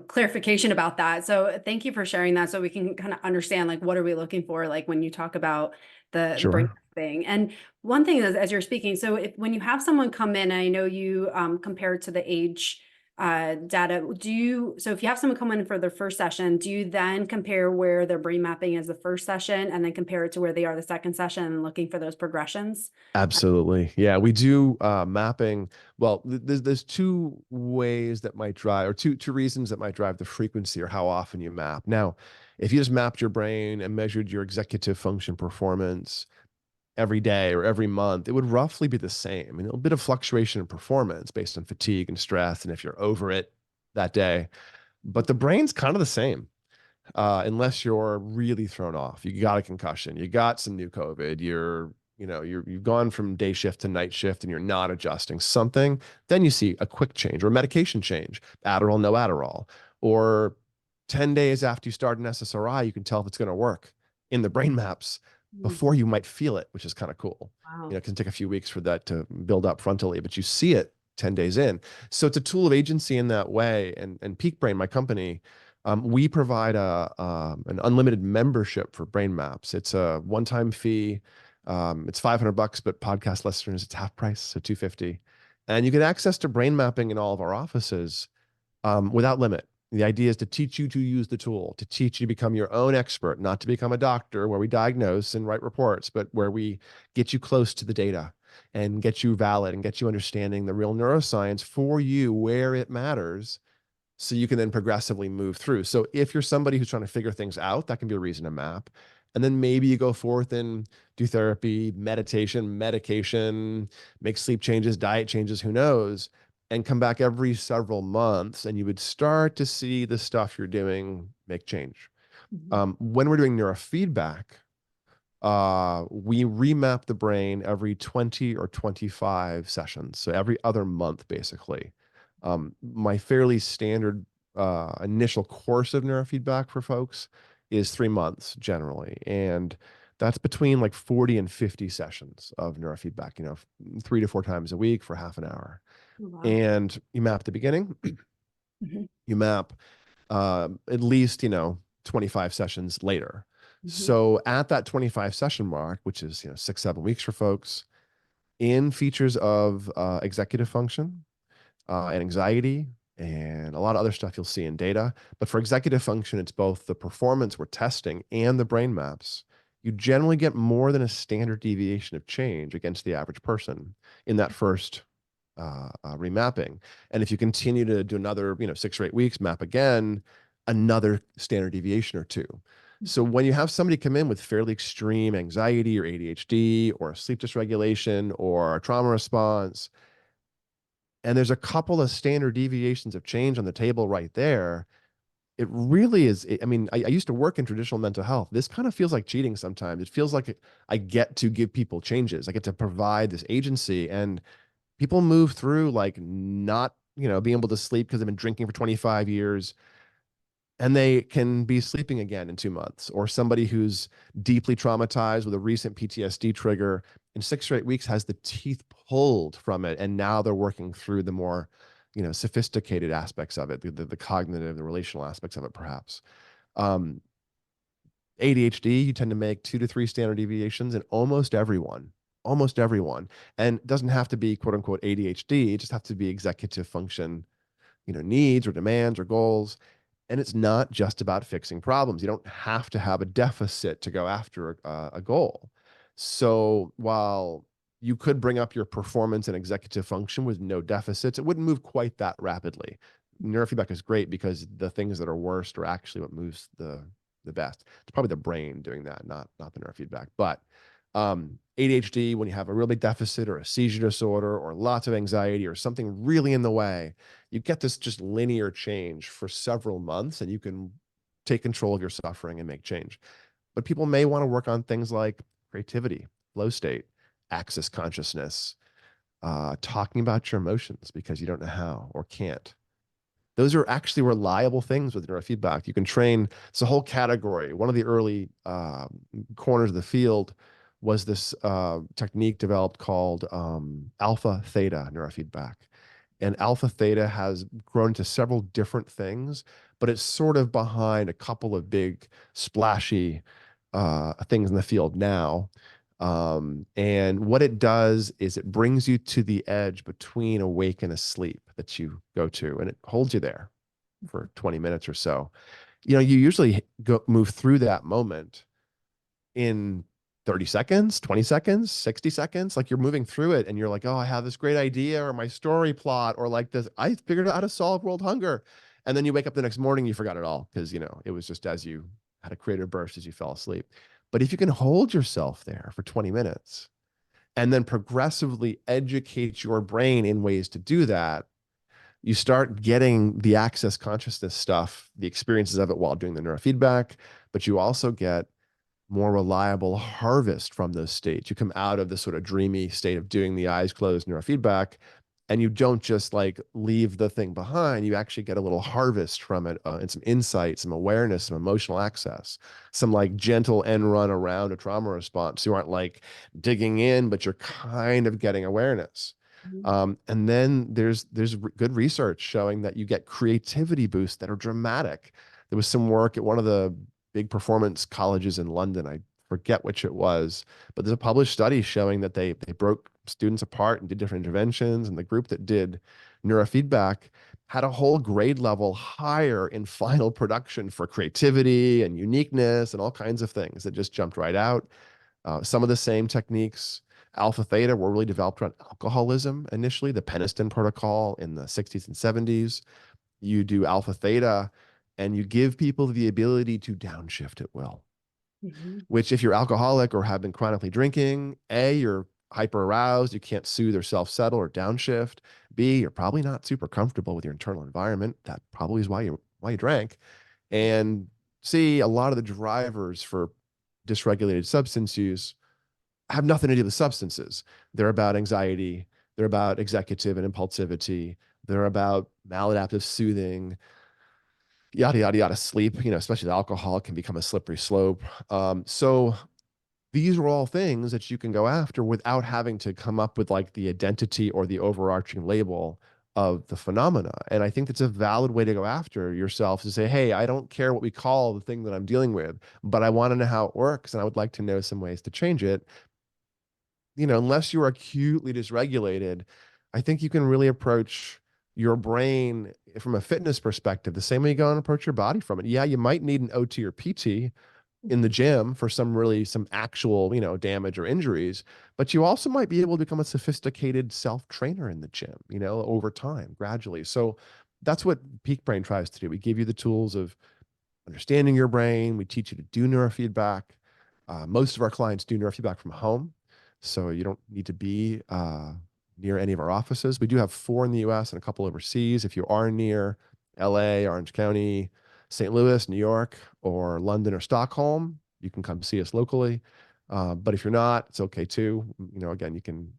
A: clarification about that. So thank you for sharing that so we can kind of understand like what are we looking for like when you talk about the brain
B: sure.
A: thing. And one thing is, as you're speaking, so if when you have someone come in, I know you compared to the age data, so if you have someone come in for their first session, do you then compare where their brain mapping is the first session and then compare it to where they are the second session and looking for those progressions?
B: Absolutely. Yeah, we do mapping. Well, there's two ways that might drive, or two reasons that might drive the frequency or how often you map. Now, if you just mapped your brain and measured your executive function performance every day or every month, it would roughly be the same. I mean, a bit of fluctuation in performance based on fatigue and stress, and if you're over it that day. But the brain's kind of the same unless you're really thrown off. You got a concussion, you got some new COVID, you've gone from day shift to night shift and you're not adjusting something, then you see a quick change or a medication change, Adderall, no Adderall, or 10 days after you start an SSRI, you can tell if it's going to work in the brain maps
A: Mm.
B: before you might feel it, which is kind of cool.
A: Wow.
B: It can take a few weeks for that to build up frontally, but you see it 10 days in. So it's a tool of agency in that way. And Peak Brain, my company, we provide an unlimited membership for brain maps. It's a one-time fee. It's $500, but podcast listeners, it's half price, so $250. And you get access to brain mapping in all of our offices without limit. The idea is to teach you to use the tool, to teach you to become your own expert, not to become a doctor where we diagnose and write reports, but where we get you close to the data and get you valid and get you understanding the real neuroscience for you where it matters, so you can then progressively move through. So if you're somebody who's trying to figure things out, that can be a reason to map. And then maybe you go forth and do therapy, meditation, medication, make sleep changes, diet changes, who knows, and come back every several months, and you would start to see the stuff you're doing make change.
A: Mhm.
B: When we're doing neurofeedback, we remap the brain every 20 or 25 sessions. So every other month, basically. My fairly standard initial course of neurofeedback for folks is 3 months generally. And that's between like 40 and 50 sessions of neurofeedback, 3 to 4 times a week for half an hour.
A: Oh, wow.
B: And you map the beginning,
A: Mhm.
B: you map at least, 25 sessions later.
A: Mhm.
B: So at that 25 session mark, which is, 6, 7 weeks for folks, in features of executive function and anxiety and a lot of other stuff you'll see in data. But for executive function, it's both the performance we're testing and the brain maps. You generally get more than a standard deviation of change against the average person in that first remapping. And if you continue to do another, 6 or 8 weeks, map again, another standard deviation or two. So when you have somebody come in with fairly extreme anxiety or ADHD or sleep dysregulation or a trauma response, and there's a couple of standard deviations of change on the table right there, it really is. I mean, I used to work in traditional mental health. This kind of feels like cheating sometimes. It feels like I get to give people changes. I get to provide this agency, and people move through like not, being able to sleep because they've been drinking for 25 years, and they can be sleeping again in 2 months. Or somebody who's deeply traumatized with a recent PTSD trigger in 6 or 8 weeks has the teeth pulled from it, and now they're working through the more, sophisticated aspects of it, the cognitive, the relational aspects of it, perhaps. um, ADHD, you tend to make 2 to 3 standard deviations in almost everyone. And it doesn't have to be quote unquote ADHD. It just have to be executive function, needs or demands or goals. And it's not just about fixing problems. You don't have to have a deficit to go after a goal. So while you could bring up your performance and executive function with no deficits, it wouldn't move quite that rapidly. Neurofeedback is great because the things that are worst are actually what moves the best. It's probably the brain doing that, not the neurofeedback. But ADHD, when you have a really deficit or a seizure disorder or lots of anxiety or something really in the way, you get this just linear change for several months, and you can take control of your suffering and make change. But people may want to work on things like creativity, flow state, access consciousness, talking about your emotions because you don't know how or can't. Those are actually reliable things with neurofeedback. You can train. It's a whole category. One of the early corners of the field was this technique developed called alpha theta neurofeedback. And alpha theta has grown into several different things, but it's sort of behind a couple of big splashy things in the field now. And what it does is it brings you to the edge between awake and asleep that you go to, and it holds you there for 20 minutes or so. You usually move through that moment in 30 seconds, 20 seconds, 60 seconds. Like you're moving through it and you're like, oh, I have this great idea or my story plot or like this, I figured out how to solve world hunger. And then you wake up the next morning, you forgot it all because, it was just as you had a creative burst as you fell asleep. But if you can hold yourself there for 20 minutes and then progressively educate your brain in ways to do that, you start getting the access consciousness stuff, the experiences of it while doing the neurofeedback, but you also get more reliable harvest from those states. You come out of the sort of dreamy state of doing the eyes closed neurofeedback, and you don't just like leave the thing behind. You actually get a little harvest from it and some insight, some awareness, some emotional access, some like gentle end run around a trauma response. You aren't like digging in, but you're kind of getting awareness.
A: Mhm.
B: And then good research showing that you get creativity boosts that are dramatic. There was some work at one of the big performance colleges in London. I forget which it was, but there's a published study showing that they broke students apart and did different interventions, and the group that did neurofeedback had a whole grade level higher in final production for creativity and uniqueness and all kinds of things that just jumped right out. Some of the same techniques, alpha theta, were really developed around alcoholism initially, the Peniston protocol in the 60s and 70s. You do alpha theta and you give people the ability to downshift at will,
A: Mhm.
B: which if you're alcoholic or have been chronically drinking, A, you're hyper aroused, you can't soothe or self settle or downshift. B, you're probably not super comfortable with your internal environment. That probably is why you drank. And C, a lot of the drivers for dysregulated substance use have nothing to do with substances. They're about anxiety. They're about executive and impulsivity. They're about maladaptive soothing, yada, yada, yada, sleep, especially the alcohol can become a slippery slope. So these are all things that you can go after without having to come up with like the identity or the overarching label of the phenomena. And I think that's a valid way to go after yourself, to say, hey, I don't care what we call the thing that I'm dealing with, but I want to know how it works. And I would like to know some ways to change it. Unless you're acutely dysregulated, I think you can really approach your brain from a fitness perspective the same way you go and approach your body from it. Yeah, you might need an OT or PT in the gym for some actual, damage or injuries, but you also might be able to become a sophisticated self-trainer in the gym, over time, gradually. So that's what Peak Brain tries to do. We give you the tools of understanding your brain. We teach you to do neurofeedback. Most of our clients do neurofeedback from home, so you don't need to be near any of our offices. We do have 4 in the US and a couple overseas. If you are near LA, Orange County, St. Louis, New York, or London or Stockholm, you can come see us locally. But if you're not, it's okay too. Again, you can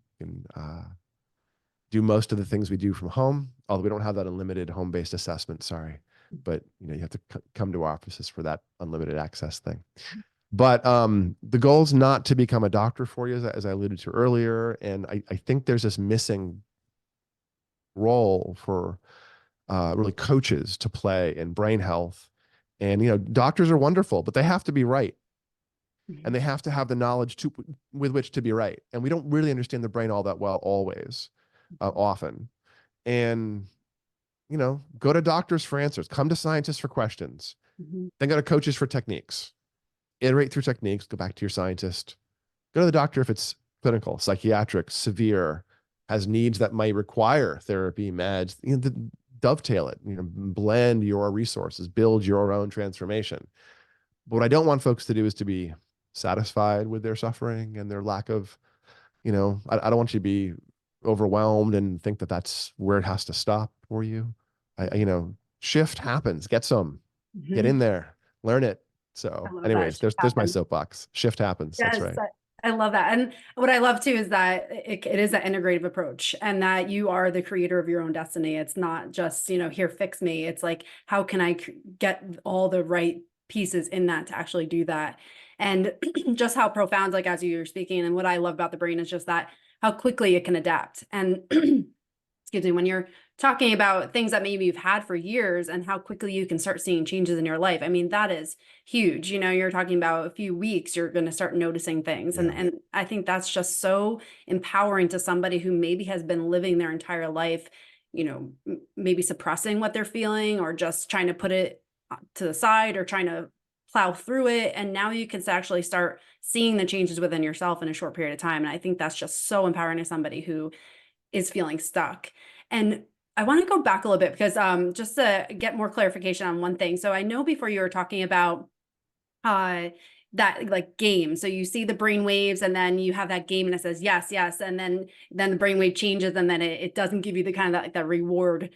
B: do most of the things we do from home, although we don't have that unlimited home-based assessment, sorry. But you have to come to our offices for that unlimited access thing. But the goal is not to become a doctor for you, as I alluded to earlier. And I think there's this missing role for really coaches to play in brain health. And doctors are wonderful, but they have to be right, and
A: Mhm.
B: they have to have the knowledge with which to be right. And we don't really understand the brain all that well always, often. And go to doctors for answers, come to scientists for questions,
A: Mhm.
B: then go to coaches for techniques, iterate through techniques, go back to your scientist, go to the doctor if it's clinical, psychiatric, severe, has needs that might require therapy, meds, dovetail it, blend your resources, build your own transformation. But what I don't want folks to do is to be satisfied with their suffering and their lack of, I don't want you to be overwhelmed and think that that's where it has to stop for you. Shift happens. Get some, get
A: Mhm.
B: in there, learn it.
A: I
B: So,
A: love that.
B: anyways,
A: Shift
B: there's my
A: happens.
B: soapbox. Shift happens. That's
A: Yes,
B: right.
A: I love that. And what I love too is that it is an integrative approach, and that you are the creator of your own destiny. It's not just, here, fix me. It's like, how can I get all the right pieces in that to actually do that? And just how profound, like as you were speaking, and what I love about the brain is just that how quickly it can adapt. And excuse me, when you're talking about things that maybe you've had for years and how quickly you can start seeing changes in your life. I mean, that is huge. You're talking about a few weeks, you're going to start noticing things. And,
B: Yeah,
A: and I think that's just so empowering to somebody who maybe has been living their entire life, maybe suppressing what they're feeling or just trying to put it to the side or trying to plow through it. And now you can actually start seeing the changes within yourself in a short period of time. And I think that's just so empowering to somebody who is feeling stuck. And I want to go back a little bit because just to get more clarification on one thing. So I know before you were talking about uh that like game. So you see the brain waves and then you have that game and it says yes, yes. And then the brainwave changes and then it doesn't give you the kind of like that reward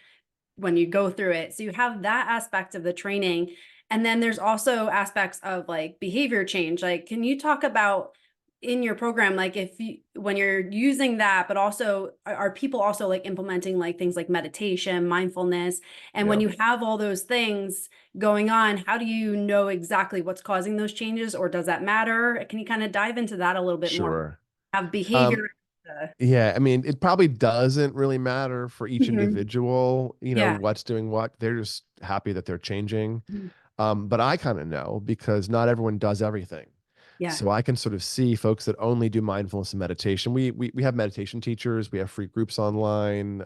A: when you go through it. So you have that aspect of the training. And then there's also aspects of like behavior change. Like, can you talk about in your program, like if you, when you're using that, but also are people also like implementing like things like meditation, mindfulness? And when
B: yeah,
A: you have all those things going on, how do you know exactly what's causing those changes, or does that matter? Can you kind of dive into that a little bit more?
B: sure.
A: Have behavior
B: Um, Yeah, I mean, it probably doesn't really matter for each
A: Mhm.
B: individual,
A: Yeah.
B: what's doing what. They're just happy that they're changing.
A: Mhm.
B: But I kind of know because not everyone does everything.
A: Yeah.
B: So I can sort of see folks that only do mindfulness and meditation. We have meditation teachers, we have free groups online,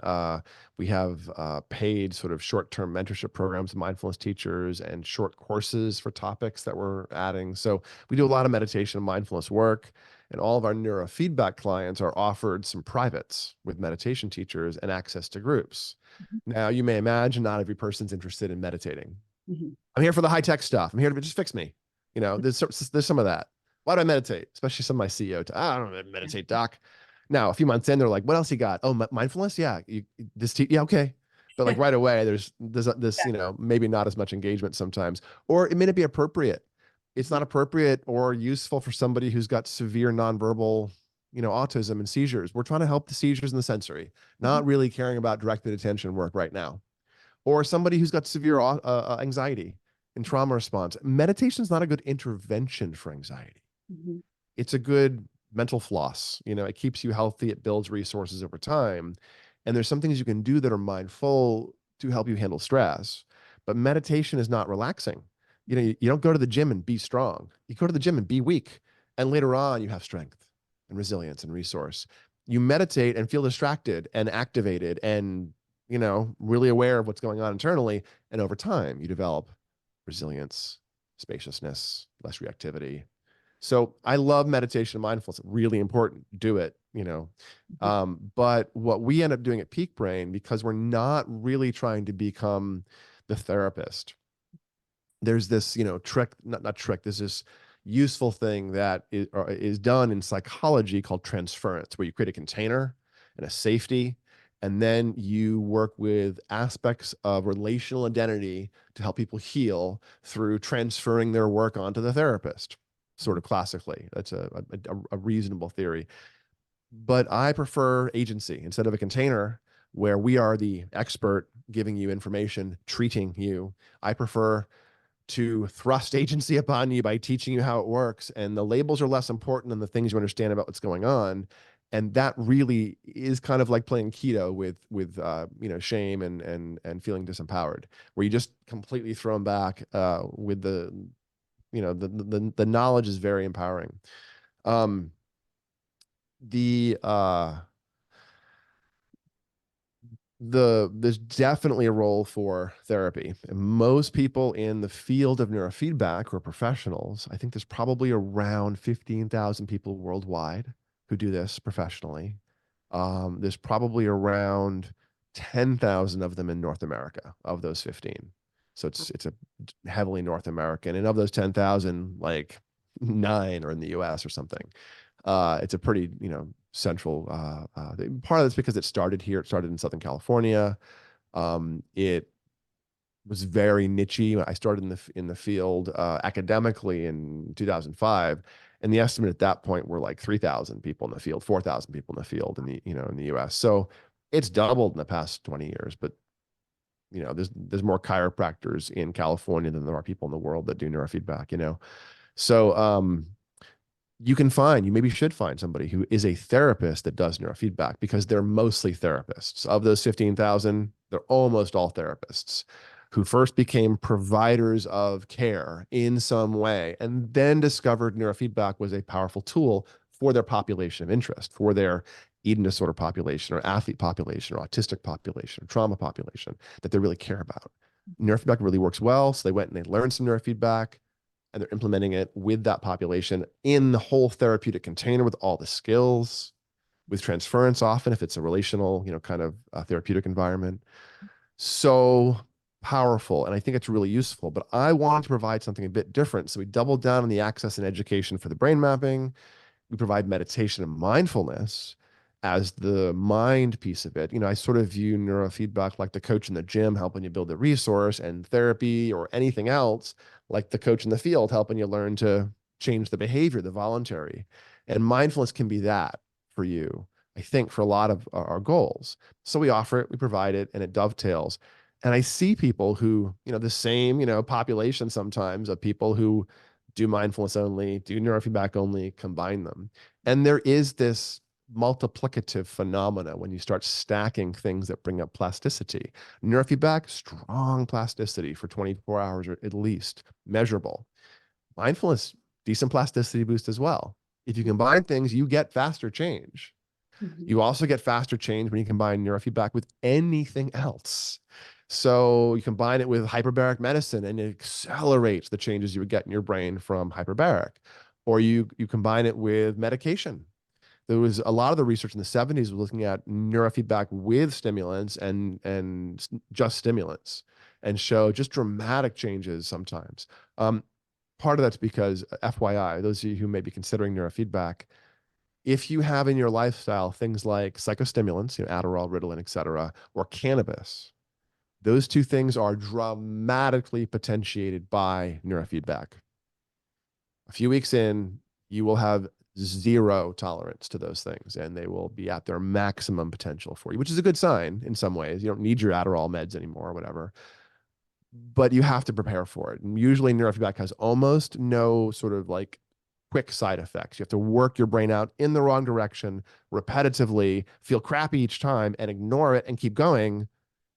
B: we have paid sort of short-term mentorship programs with mindfulness teachers and short courses for topics that we're adding. So we do a lot of meditation and mindfulness work, and all of our neurofeedback clients are offered some privates with meditation teachers and access to groups. Now, you may imagine not every person's interested in meditating.
A: Mhm.
B: I'm here for the high tech stuff. I'm here to just fix me. There's some of that. Why do I meditate? Especially some of my CEO. I don't meditate, doc. Now, a few months in, they're like, "What else you got? Oh, mindfulness? Yeah, yeah, okay." But like right away, there's this, maybe not as much engagement sometimes, or it may not be appropriate. It's not appropriate or useful for somebody who's got severe nonverbal, autism and seizures. We're trying to help the seizures and the sensory,
A: Mhm.
B: not really caring about directed attention work right now, or somebody who's got severe anxiety and trauma response. Meditation is not a good intervention for anxiety.
A: Mhm.
B: It's a good mental floss. It keeps you healthy. It builds resources over time. And there's some things you can do that are mindful to help you handle stress. But meditation is not relaxing. You don't go to the gym and be strong. You go to the gym and be weak. And later on, you have strength and resilience and resource. You meditate and feel distracted and activated and, really aware of what's going on internally. And over time, you develop resilience, spaciousness, less reactivity. So I love meditation and mindfulness. Really important. Do it.
A: Mhm.
B: But what we end up doing at Peak Brain, because we're not really trying to become the therapist, there's this, trick, not trick, there's this useful thing that is done in psychology called transference, where you create a container and a safety, and then you work with aspects of relational identity to help people heal through transferring their work onto the therapist, sort of classically. That's a reasonable theory. But I prefer agency instead of a container where we are the expert giving you information, treating you. I prefer to thrust agency upon you by teaching you how it works. And the labels are less important than the things you understand about what's going on. And that really is kind of like playing keto with shame and feeling disempowered, where you just completely throw them back with the knowledge is very empowering. Um, the there's definitely a role for therapy. And most people in the field of neurofeedback who are professionals, I think there's probably around 15,000 people worldwide who do this professionally. There's probably around 10,000 of them in North America of those 15. So it's a heavily North American. And of those 10,000, like 9 are in the US or something. It's a pretty, central, part of it's because it started here. It started in Southern California. It was very nichey. I started in the field academically in 2005, and the estimate at that point were like 3,000 people in the field, 4,000 people in the field in the US. So it's doubled in the past 20 years, but there's more chiropractors in California than there are people in the world that do neurofeedback. So you maybe should find somebody who is a therapist that does neurofeedback, because they're mostly therapists. Of those 15,000, they're almost all therapists who first became providers of care in some way and then discovered neurofeedback was a powerful tool for their population of interest, for their eating disorder population or athlete population or autistic population or trauma population that they really care about. Neurofeedback really works well. So they went and they learned some neurofeedback, and they're implementing it with that population in the whole therapeutic container with all the skills, with transference often if it's a relational, kind of therapeutic environment. So powerful. And I think it's really useful. But I wanted to provide something a bit different. So we doubled down on the access and education for the brain mapping. We provide meditation and mindfulness as the mind piece of it. I sort of view neurofeedback like the coach in the gym helping you build the resource, and therapy or anything else like the coach in the field helping you learn to change the behavior, the voluntary. And mindfulness can be that for you, I think, for a lot of our goals. So we offer it, we provide it, and it dovetails. And I see people who, the same, population sometimes of people who do mindfulness only, do neurofeedback only, combine them. And there is this multiplicative phenomena when you start stacking things that bring up plasticity. Neurofeedback, strong plasticity for 24 hours or at least, measurable. Mindfulness, decent plasticity boost as well. If you combine things, you get faster change.
A: Mhm.
B: You also get faster change when you combine neurofeedback with anything else. So you combine it with hyperbaric medicine and it accelerates the changes you would get in your brain from hyperbaric. Or you combine it with medication. There was a lot of the research in the 70s was looking at neurofeedback with stimulants and just stimulants and show just dramatic changes sometimes. Part of that's because, FYI, those of you who may be considering neurofeedback, if you have in your lifestyle things like psychostimulants, Adderall, Ritalin, et cetera, or cannabis, those two things are dramatically potentiated by neurofeedback. A few weeks in, you will have zero tolerance to those things and they will be at their maximum potential for you, which is a good sign in some ways. You don't need your Adderall meds anymore or whatever, but you have to prepare for it. And usually neurofeedback has almost no sort of like quick side effects. You have to work your brain out in the wrong direction repetitively, feel crappy each time and ignore it and keep going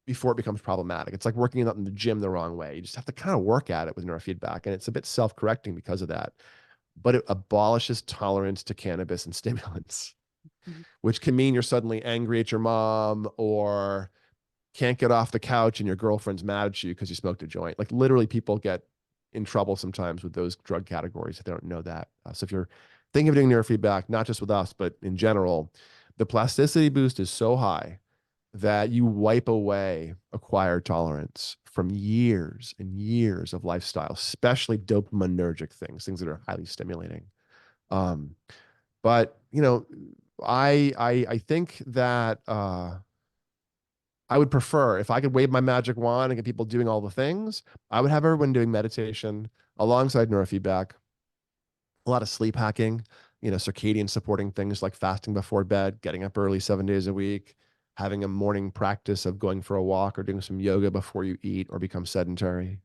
B: before it becomes problematic. It's like working out in the gym the wrong way. You just have to kind of work at it with neurofeedback. And it's a bit self-correcting because of that. But it abolishes tolerance to cannabis and stimulants,
A: Mhm.
B: which can mean you're suddenly angry at your mom or can't get off the couch and your girlfriend's mad at you because you smoked a joint. Like literally people get in trouble sometimes with those drug categories if they don't know that. So if you're thinking of doing neurofeedback, not just with us, but in general, the plasticity boost is so high that you wipe away acquired tolerance from years and years of lifestyle, especially dopaminergic things, things that are highly stimulating. Um, but I think that I would prefer if I could wave my magic wand and get people doing all the things, I would have everyone doing meditation alongside neurofeedback, a lot of sleep hacking, circadian supporting things like fasting before bed, getting up early 7 days a week, having a morning practice of going for a walk or doing some yoga before you eat or become sedentary.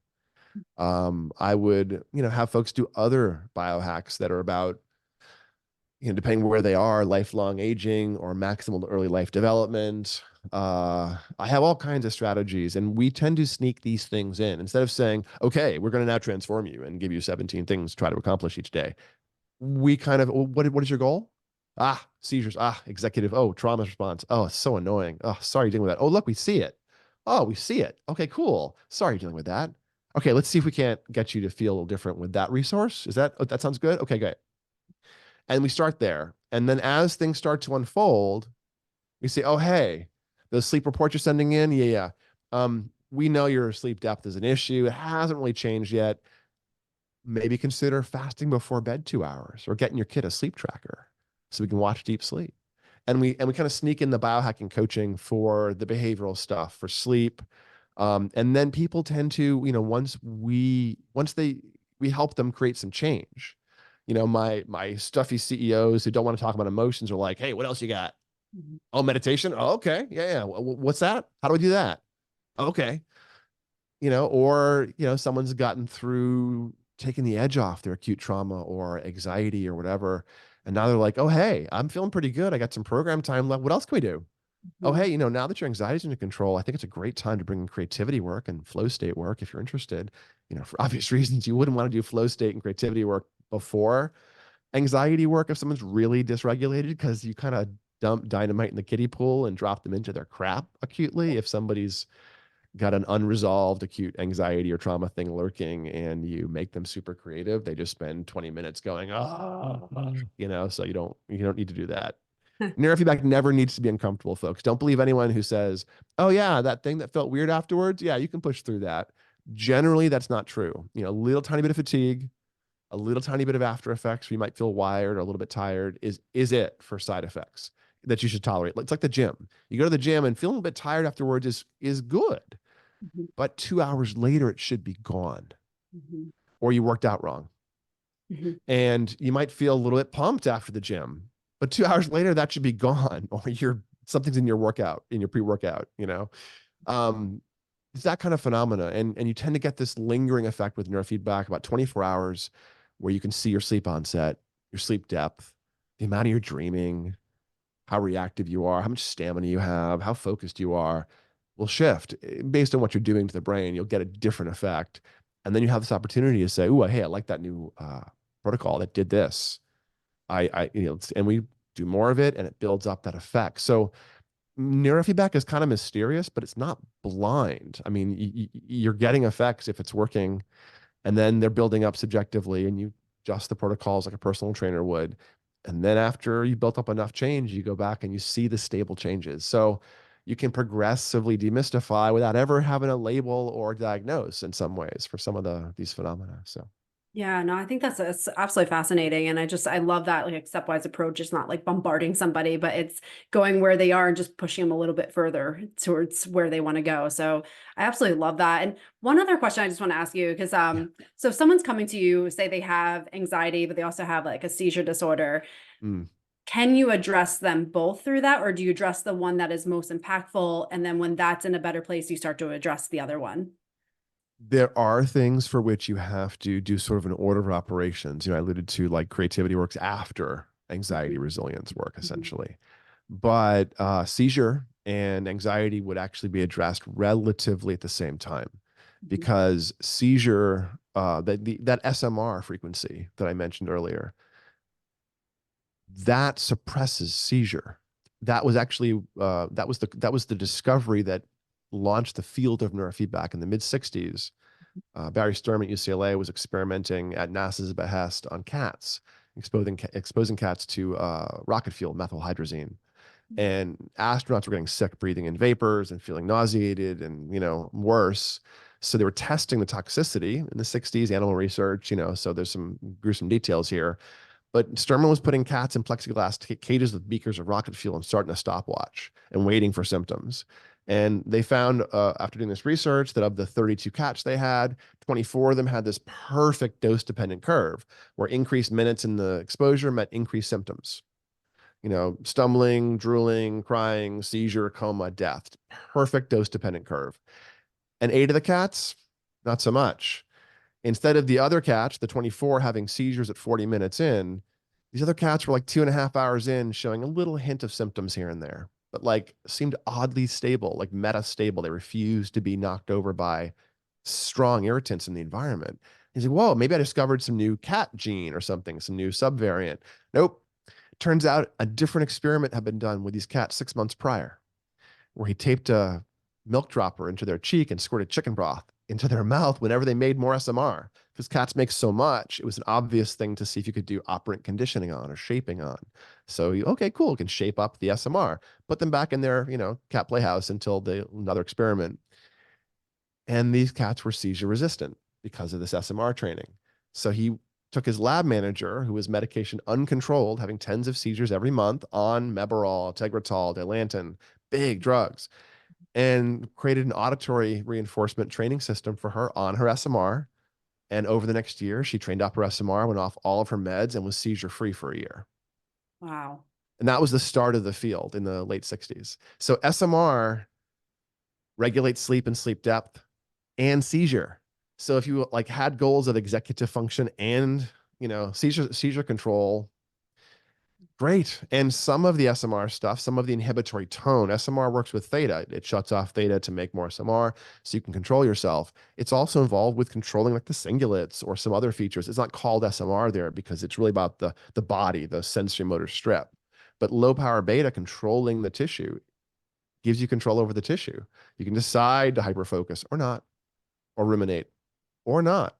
B: I would, have folks do other biohacks that are about, depending where they are, lifelong aging or maximal early life development. I have all kinds of strategies, and we tend to sneak these things in instead of saying, okay, we're going to now transform you and give you 17 things to try to accomplish each day. We kind of, what is your goal? Ah, seizures. Ah, executive. Oh, trauma response. Oh, it's so annoying. Oh, sorry you're dealing with that. Oh, look, we see it. Oh, we see it. Okay, cool. Sorry you're dealing with that. Okay, let's see if we can't get you to feel a little different with that resource. That sounds good? Okay, great. And we start there. And then as things start to unfold, we say, oh, hey, the sleep report you're sending in, yeah, yeah. We know your sleep depth is an issue. It hasn't really changed yet. Maybe consider fasting before bed 2 hours or getting your kid a sleep tracker so we can watch deep sleep. And we kind of sneak in the biohacking coaching for the behavioral stuff for sleep. And then people tend to, once we help them create some change. My stuffy CEOs who don't want to talk about emotions are like, hey, what else you got?
A: Mhm.
B: Oh, meditation. Oh, okay. Yeah, yeah. What's that? How do I do that? Okay. Or someone's gotten through taking the edge off their acute trauma or anxiety or whatever. And now they're like, oh, hey, I'm feeling pretty good. I got some program time left. What else can we do? Oh,
A: Mhm.
B: hey, now that your anxiety's under control, I think it's a great time to bring in creativity work and flow state work if you're interested. For obvious reasons, you wouldn't want to do flow state and creativity work before anxiety work if someone's really dysregulated because you kind of dump dynamite in the kiddie pool and drop them into their crap acutely. If somebody's got an unresolved acute anxiety or trauma thing lurking and you make them super creative, they just spend 20 minutes going, so you don't need to do that. Neurofeedback never needs to be uncomfortable, folks. Don't believe anyone who says, oh yeah, that thing that felt weird afterwards. Yeah, you can push through that. Generally, that's not true. A little tiny bit of fatigue, a little tiny bit of after effects where you might feel wired or a little bit tired is it for side effects that you should tolerate. It's like the gym. You go to the gym and feeling a bit tired afterwards is good,
A: Mhm.
B: but 2 hours later it should be gone,
A: Mhm.
B: or you worked out wrong.
A: Mhm.
B: And you might feel a little bit pumped after the gym, but 2 hours later that should be gone, or something's in your workout, in your pre-workout. Um, it's that kind of phenomena. And you tend to get this lingering effect with neurofeedback about 24 hours where you can see your sleep onset, your sleep depth, the amount of your dreaming, how reactive you are, how much stamina you have, how focused you are will shift based on what you're doing to the brain. You'll get a different effect. And then you have this opportunity to say, "Ooh, hey, I like that new protocol that did this. And we do more of it and it builds up that effect." So neurofeedback is kind of mysterious, but it's not blind. I mean, you're getting effects if it's working, and then they're building up subjectively, and you adjust the protocols like a personal trainer would. And then after you built up enough change, you go back and you see the stable changes. So you can progressively demystify without ever having a label or diagnose in some ways for some of these phenomena. So
A: Yeah, no, I think that's absolutely fascinating. And I love that like stepwise approach. It's not like bombarding somebody, but it's going where they are and just pushing them a little bit further towards where they want to go. So I absolutely love that. And one other question I just want to ask you, because
B: yeah.
A: so if someone's coming to you, say they have anxiety, but they also have like a seizure disorder,
B: Mm.
A: can you address them both through that, or do you address the one that is most impactful? And then when that's in a better place, you start to address the other one?
B: There are things for which you have to do sort of an order of operations. I alluded to like creativity works after anxiety
A: Mhm.
B: resilience work,
A: Mhm.
B: essentially. But seizure and anxiety would actually be addressed relatively at the same time,
A: Mhm.
B: because seizure, that SMR frequency that I mentioned earlier, that suppresses seizure. That was actually that was the discovery that launched the field of neurofeedback in the mid '60s. Barry Sturm at UCLA was experimenting at NASA's behest on cats, exposing cats to rocket fuel, methylhydrazine. And astronauts were getting sick, breathing in vapors and feeling nauseated and, worse. So they were testing the toxicity in the '60s, animal research, so there's some gruesome details here. But Sturman was putting cats in plexiglass cages with beakers of rocket fuel and starting a stopwatch and waiting for symptoms. And they found, after doing this research, that of the 32 cats they had, 24 of them had this perfect dose dependent curve where increased minutes in the exposure meant increased symptoms. Stumbling, drooling, crying, seizure, coma, death. Perfect dose dependent curve. And 8 of the cats, not so much. Instead of the other cats, the 24 having seizures at 40 minutes in, these other cats were like 2.5 hours in, showing a little hint of symptoms here and there, but like seemed oddly stable, like meta stable. They refused to be knocked over by strong irritants in the environment. He's like, whoa, maybe I discovered some new cat gene or something, some new subvariant. Nope. Turns out a different experiment had been done with these cats 6 months prior, where he taped a milk dropper into their cheek and squirted chicken broth into their mouth whenever they made more SMR. Because cats make so much, it was an obvious thing to see if you could do operant conditioning on or shaping on. So, okay, cool, you can shape up the SMR, put them back in their, cat playhouse until another experiment. And these cats were seizure resistant because of this SMR training. So he took his lab manager, who was medication uncontrolled, having tens of seizures every month on Mebarol, Tegretol, Dilantin, big drugs, and created an auditory reinforcement training system for her on her SMR. And over the next year, she trained up her SMR, went off all of her meds, and was seizure free for a year.
A: Wow.
B: And that was the start of the field in the late '60s. So SMR regulates sleep and sleep depth and seizure. So if you like had goals of executive function and seizure control, great. And some of the SMR stuff, some of the inhibitory tone, SMR works with theta. It shuts off theta to make more SMR so you can control yourself. It's also involved with controlling like the cingulates or some other features. It's not called SMR there because it's really about the body, the sensory motor strip. But low power beta controlling the tissue gives you control over the tissue. You can decide to hyperfocus or not, or ruminate or not.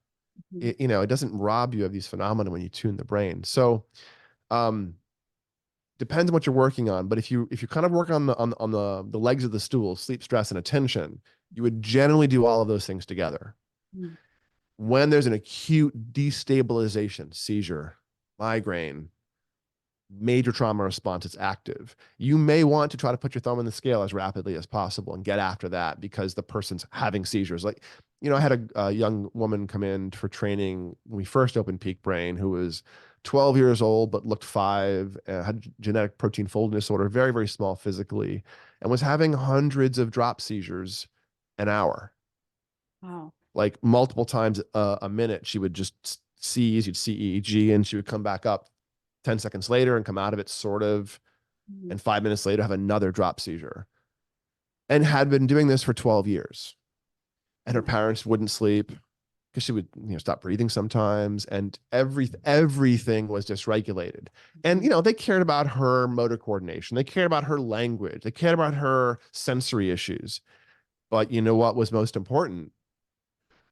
A: Mhm.
B: It doesn't rob you of these phenomena when you tune the brain. So, um, depends on what you're working on. But if you kind of work on the legs of the stool, sleep, stress, and attention, you would generally do all of those things together.
A: Mhm.
B: When there's an acute destabilization, seizure, migraine, major trauma response, it's active. You may want to try to put your thumb in the scale as rapidly as possible and get after that because the person's having seizures. Like, I had a young woman come in for training when we first opened Peak Brain who was 12 years old but looked 5, had genetic protein folding disorder, very, very small physically, and was having hundreds of drop seizures an hour,
A: Wow.
B: like multiple times a minute. She would just seize, you'd see EEG, and she would come back up 10 seconds later and come out of it sort of.
A: Mhm.
B: and 5 minutes later have another drop seizure, and had been doing this for 12 years. And her
A: Yeah.
B: parents wouldn't sleep because she would, stop breathing sometimes, and everything was dysregulated. And
A: Mhm.
B: they cared about her motor coordination, they cared about her language, they cared about her sensory issues. But you know what was most important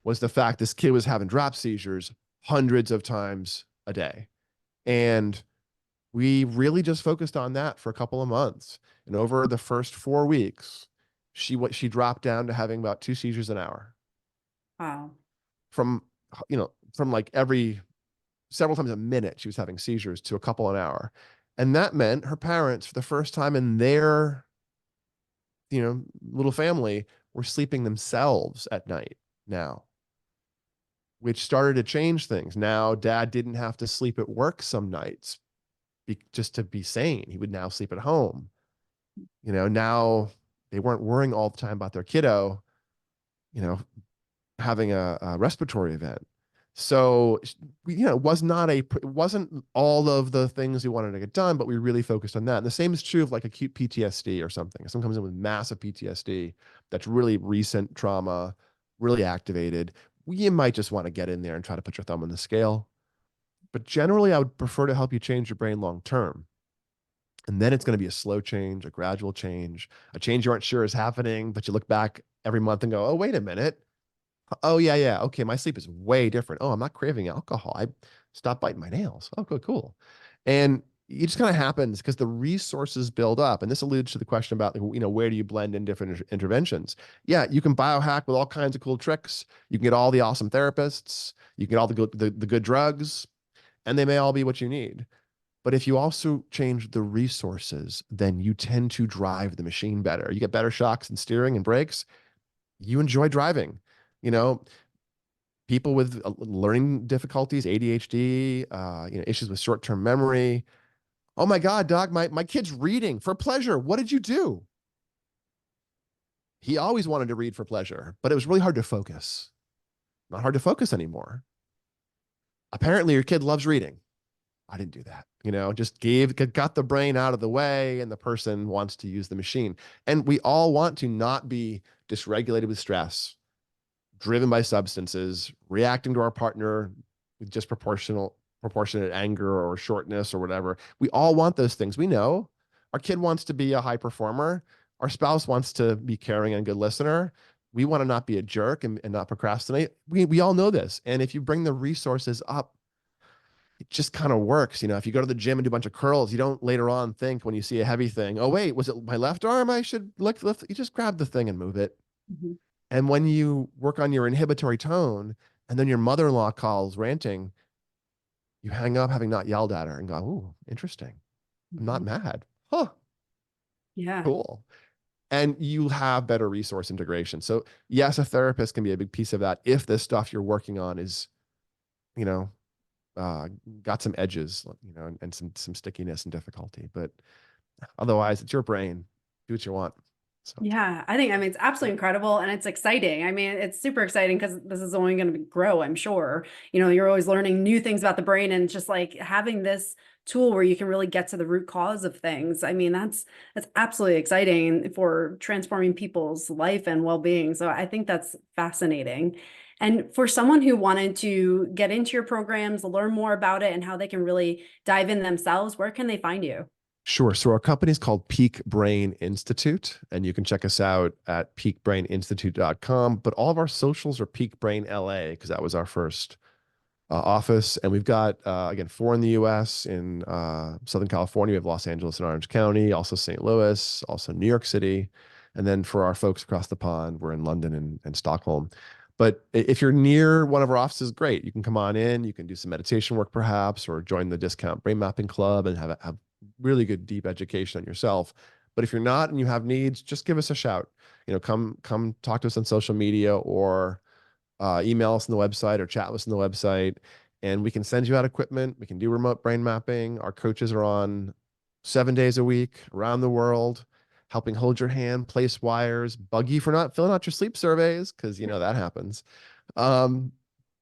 B: was the fact this kid was having drop seizures hundreds of times a day. And we really just focused on that for a couple of months. And over the first 4 weeks, she dropped down to having about 2 seizures an hour,
A: Wow.
B: from from like every several times a minute she was having seizures to a couple an hour. And that meant her parents, for the first time in their little family, were sleeping themselves at night now, which started to change things. Now dad didn't have to sleep at work some nights just to be sane. He would now sleep at home. Now they weren't worrying all the time about their kiddo, you know, having a respiratory event. So, it wasn't all of the things we wanted to get done, but we really focused on that. And the same is true of like acute PTSD or something. If someone comes in with massive PTSD, that's really recent trauma, really activated, you might just want to get in there and try to put your thumb on the scale. But generally, I would prefer to help you change your brain long term. And then it's going to be a slow change, a gradual change, a change you aren't sure is happening, but you look back every month and go, oh, wait a minute. Oh, yeah, yeah. Okay, my sleep is way different. Oh, I'm not craving alcohol. I stopped biting my nails. Oh, good, cool. And it just kind of happens because the resources build up. And this alludes to the question about, where do you blend in different interventions? Yeah, you can biohack with all kinds of cool tricks. You can get all the awesome therapists. You can get all the good drugs, and they may all be what you need. But if you also change the resources, then you tend to drive the machine better. You get better shocks and steering and brakes. You enjoy driving. You know, People with learning difficulties, ADHD, issues with short-term memory. Oh my God, Doc, my kid's reading for pleasure. What did you do? He always wanted to read for pleasure, but it was really hard to focus. Not hard to focus anymore. Apparently, your kid loves reading. I didn't do that. Just got the brain out of the way, and the person wants to use the machine. And we all want to not be dysregulated with stress, driven by substances, reacting to our partner with just proportionate anger or shortness or whatever. We all want those things. We know our kid wants to be a high performer. Our spouse wants to be caring and a good listener. We want to not be a jerk and not procrastinate. We all know this. And if you bring the resources up, it just kind of works. If you go to the gym and do a bunch of curls, you don't later on think when you see a heavy thing, oh, wait, was it my left arm? I should lift. You just grab the thing and move it.
A: Mhm.
B: And when you work on your inhibitory tone, and then your mother-in-law calls ranting, you hang up having not yelled at her and go, "Ooh, interesting. I'm not
A: Mhm.
B: mad. Huh,
A: Yeah.
B: cool." And you have better resource integration. So yes, a therapist can be a big piece of that if the stuff you're working on is, you know, uh, got some edges, and some stickiness and difficulty. But otherwise, it's your brain. Do what you want. So
A: Yeah, I mean, it's absolutely incredible and it's exciting. I mean, it's super exciting because this is only going to grow, I'm sure. You're always learning new things about the brain and just like having this tool where you can really get to the root cause of things. I mean, that's absolutely exciting for transforming people's life and well-being. So I think that's fascinating. And for someone who wanted to get into your programs, learn more about it and how they can really dive in themselves, where can they find you?
B: sure. So our company is called Peak Brain Institute, and you can check us out at peakbraininstitute.com. But all of our socials are Peak Brain LA because that was our first office. And we've got, again, 4 in the US, in Southern California. We have Los Angeles and Orange County, also St. Louis, also New York City. And then for our folks across the pond, we're in London and Stockholm. But if you're near one of our offices, great. You can come on in, you can do some meditation work perhaps, or join the discount brain mapping club and have really good deep education on yourself. But if you're not and you have needs, just give us a shout. Come talk to us on social media, or email us on the website, or chat with us on the website, and we can send you out equipment. We can do remote brain mapping. Our coaches are on 7 days a week around the world, helping hold your hand, place wires, bug you for not filling out your sleep surveys, because that happens. Um,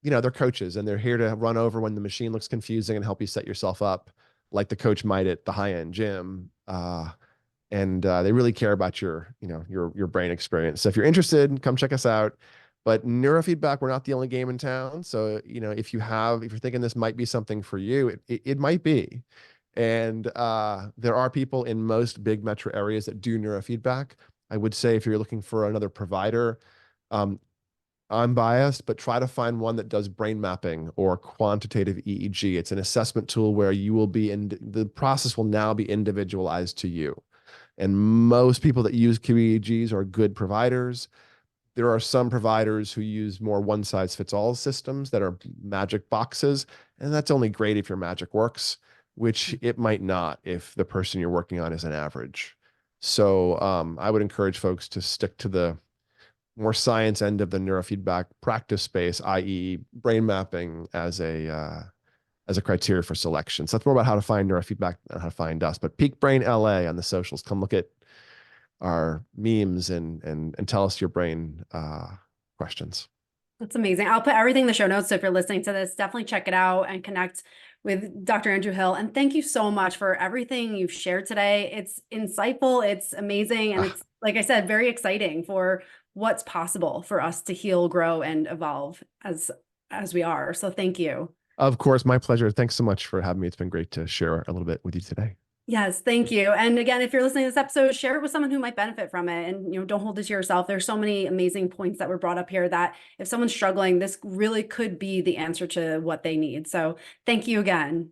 B: they're coaches, and they're here to run over when the machine looks confusing and help you set yourself up like the coach might at the high-end gym, And they really care about your, your brain experience. So if you're interested, come check us out. But neurofeedback, we're not the only game in town. So, if you're thinking this might be something for you, it might be. And there are people in most big metro areas that do neurofeedback. I would say if you're looking for another provider, um, I'm biased, but try to find one that does brain mapping or quantitative EEG. It's an assessment tool where the process will now be individualized to you. And most people that use QEEGs are good providers. There are some providers who use more one size fits all systems that are magic boxes. And that's only great if your magic works, which it might not if the person you're working on is an average. So I would encourage folks to stick to the more science end of the neurofeedback practice space, i.e. brain mapping as a criteria for selection. So that's more about how to find neurofeedback and how to find us. But Peak Brain LA on the socials. Come look at our memes and tell us your brain questions.
A: That's amazing. I'll put everything in the show notes. So if you're listening to this, definitely check it out and connect with Dr. Andrew Hill. And thank you so much for everything you've shared today. It's insightful, it's amazing, and it's, like I said, very exciting for what's possible for us to heal, grow, and evolve as we are. So thank you.
B: Of course, my pleasure. Thanks so much for having me. It's been great to share a little bit with you today.
A: Yes, thank you. And again, if you're listening to this episode, share it with someone who might benefit from it. And don't hold it to yourself. There's so many amazing points that were brought up here that if someone's struggling, this really could be the answer to what they need. So thank you again.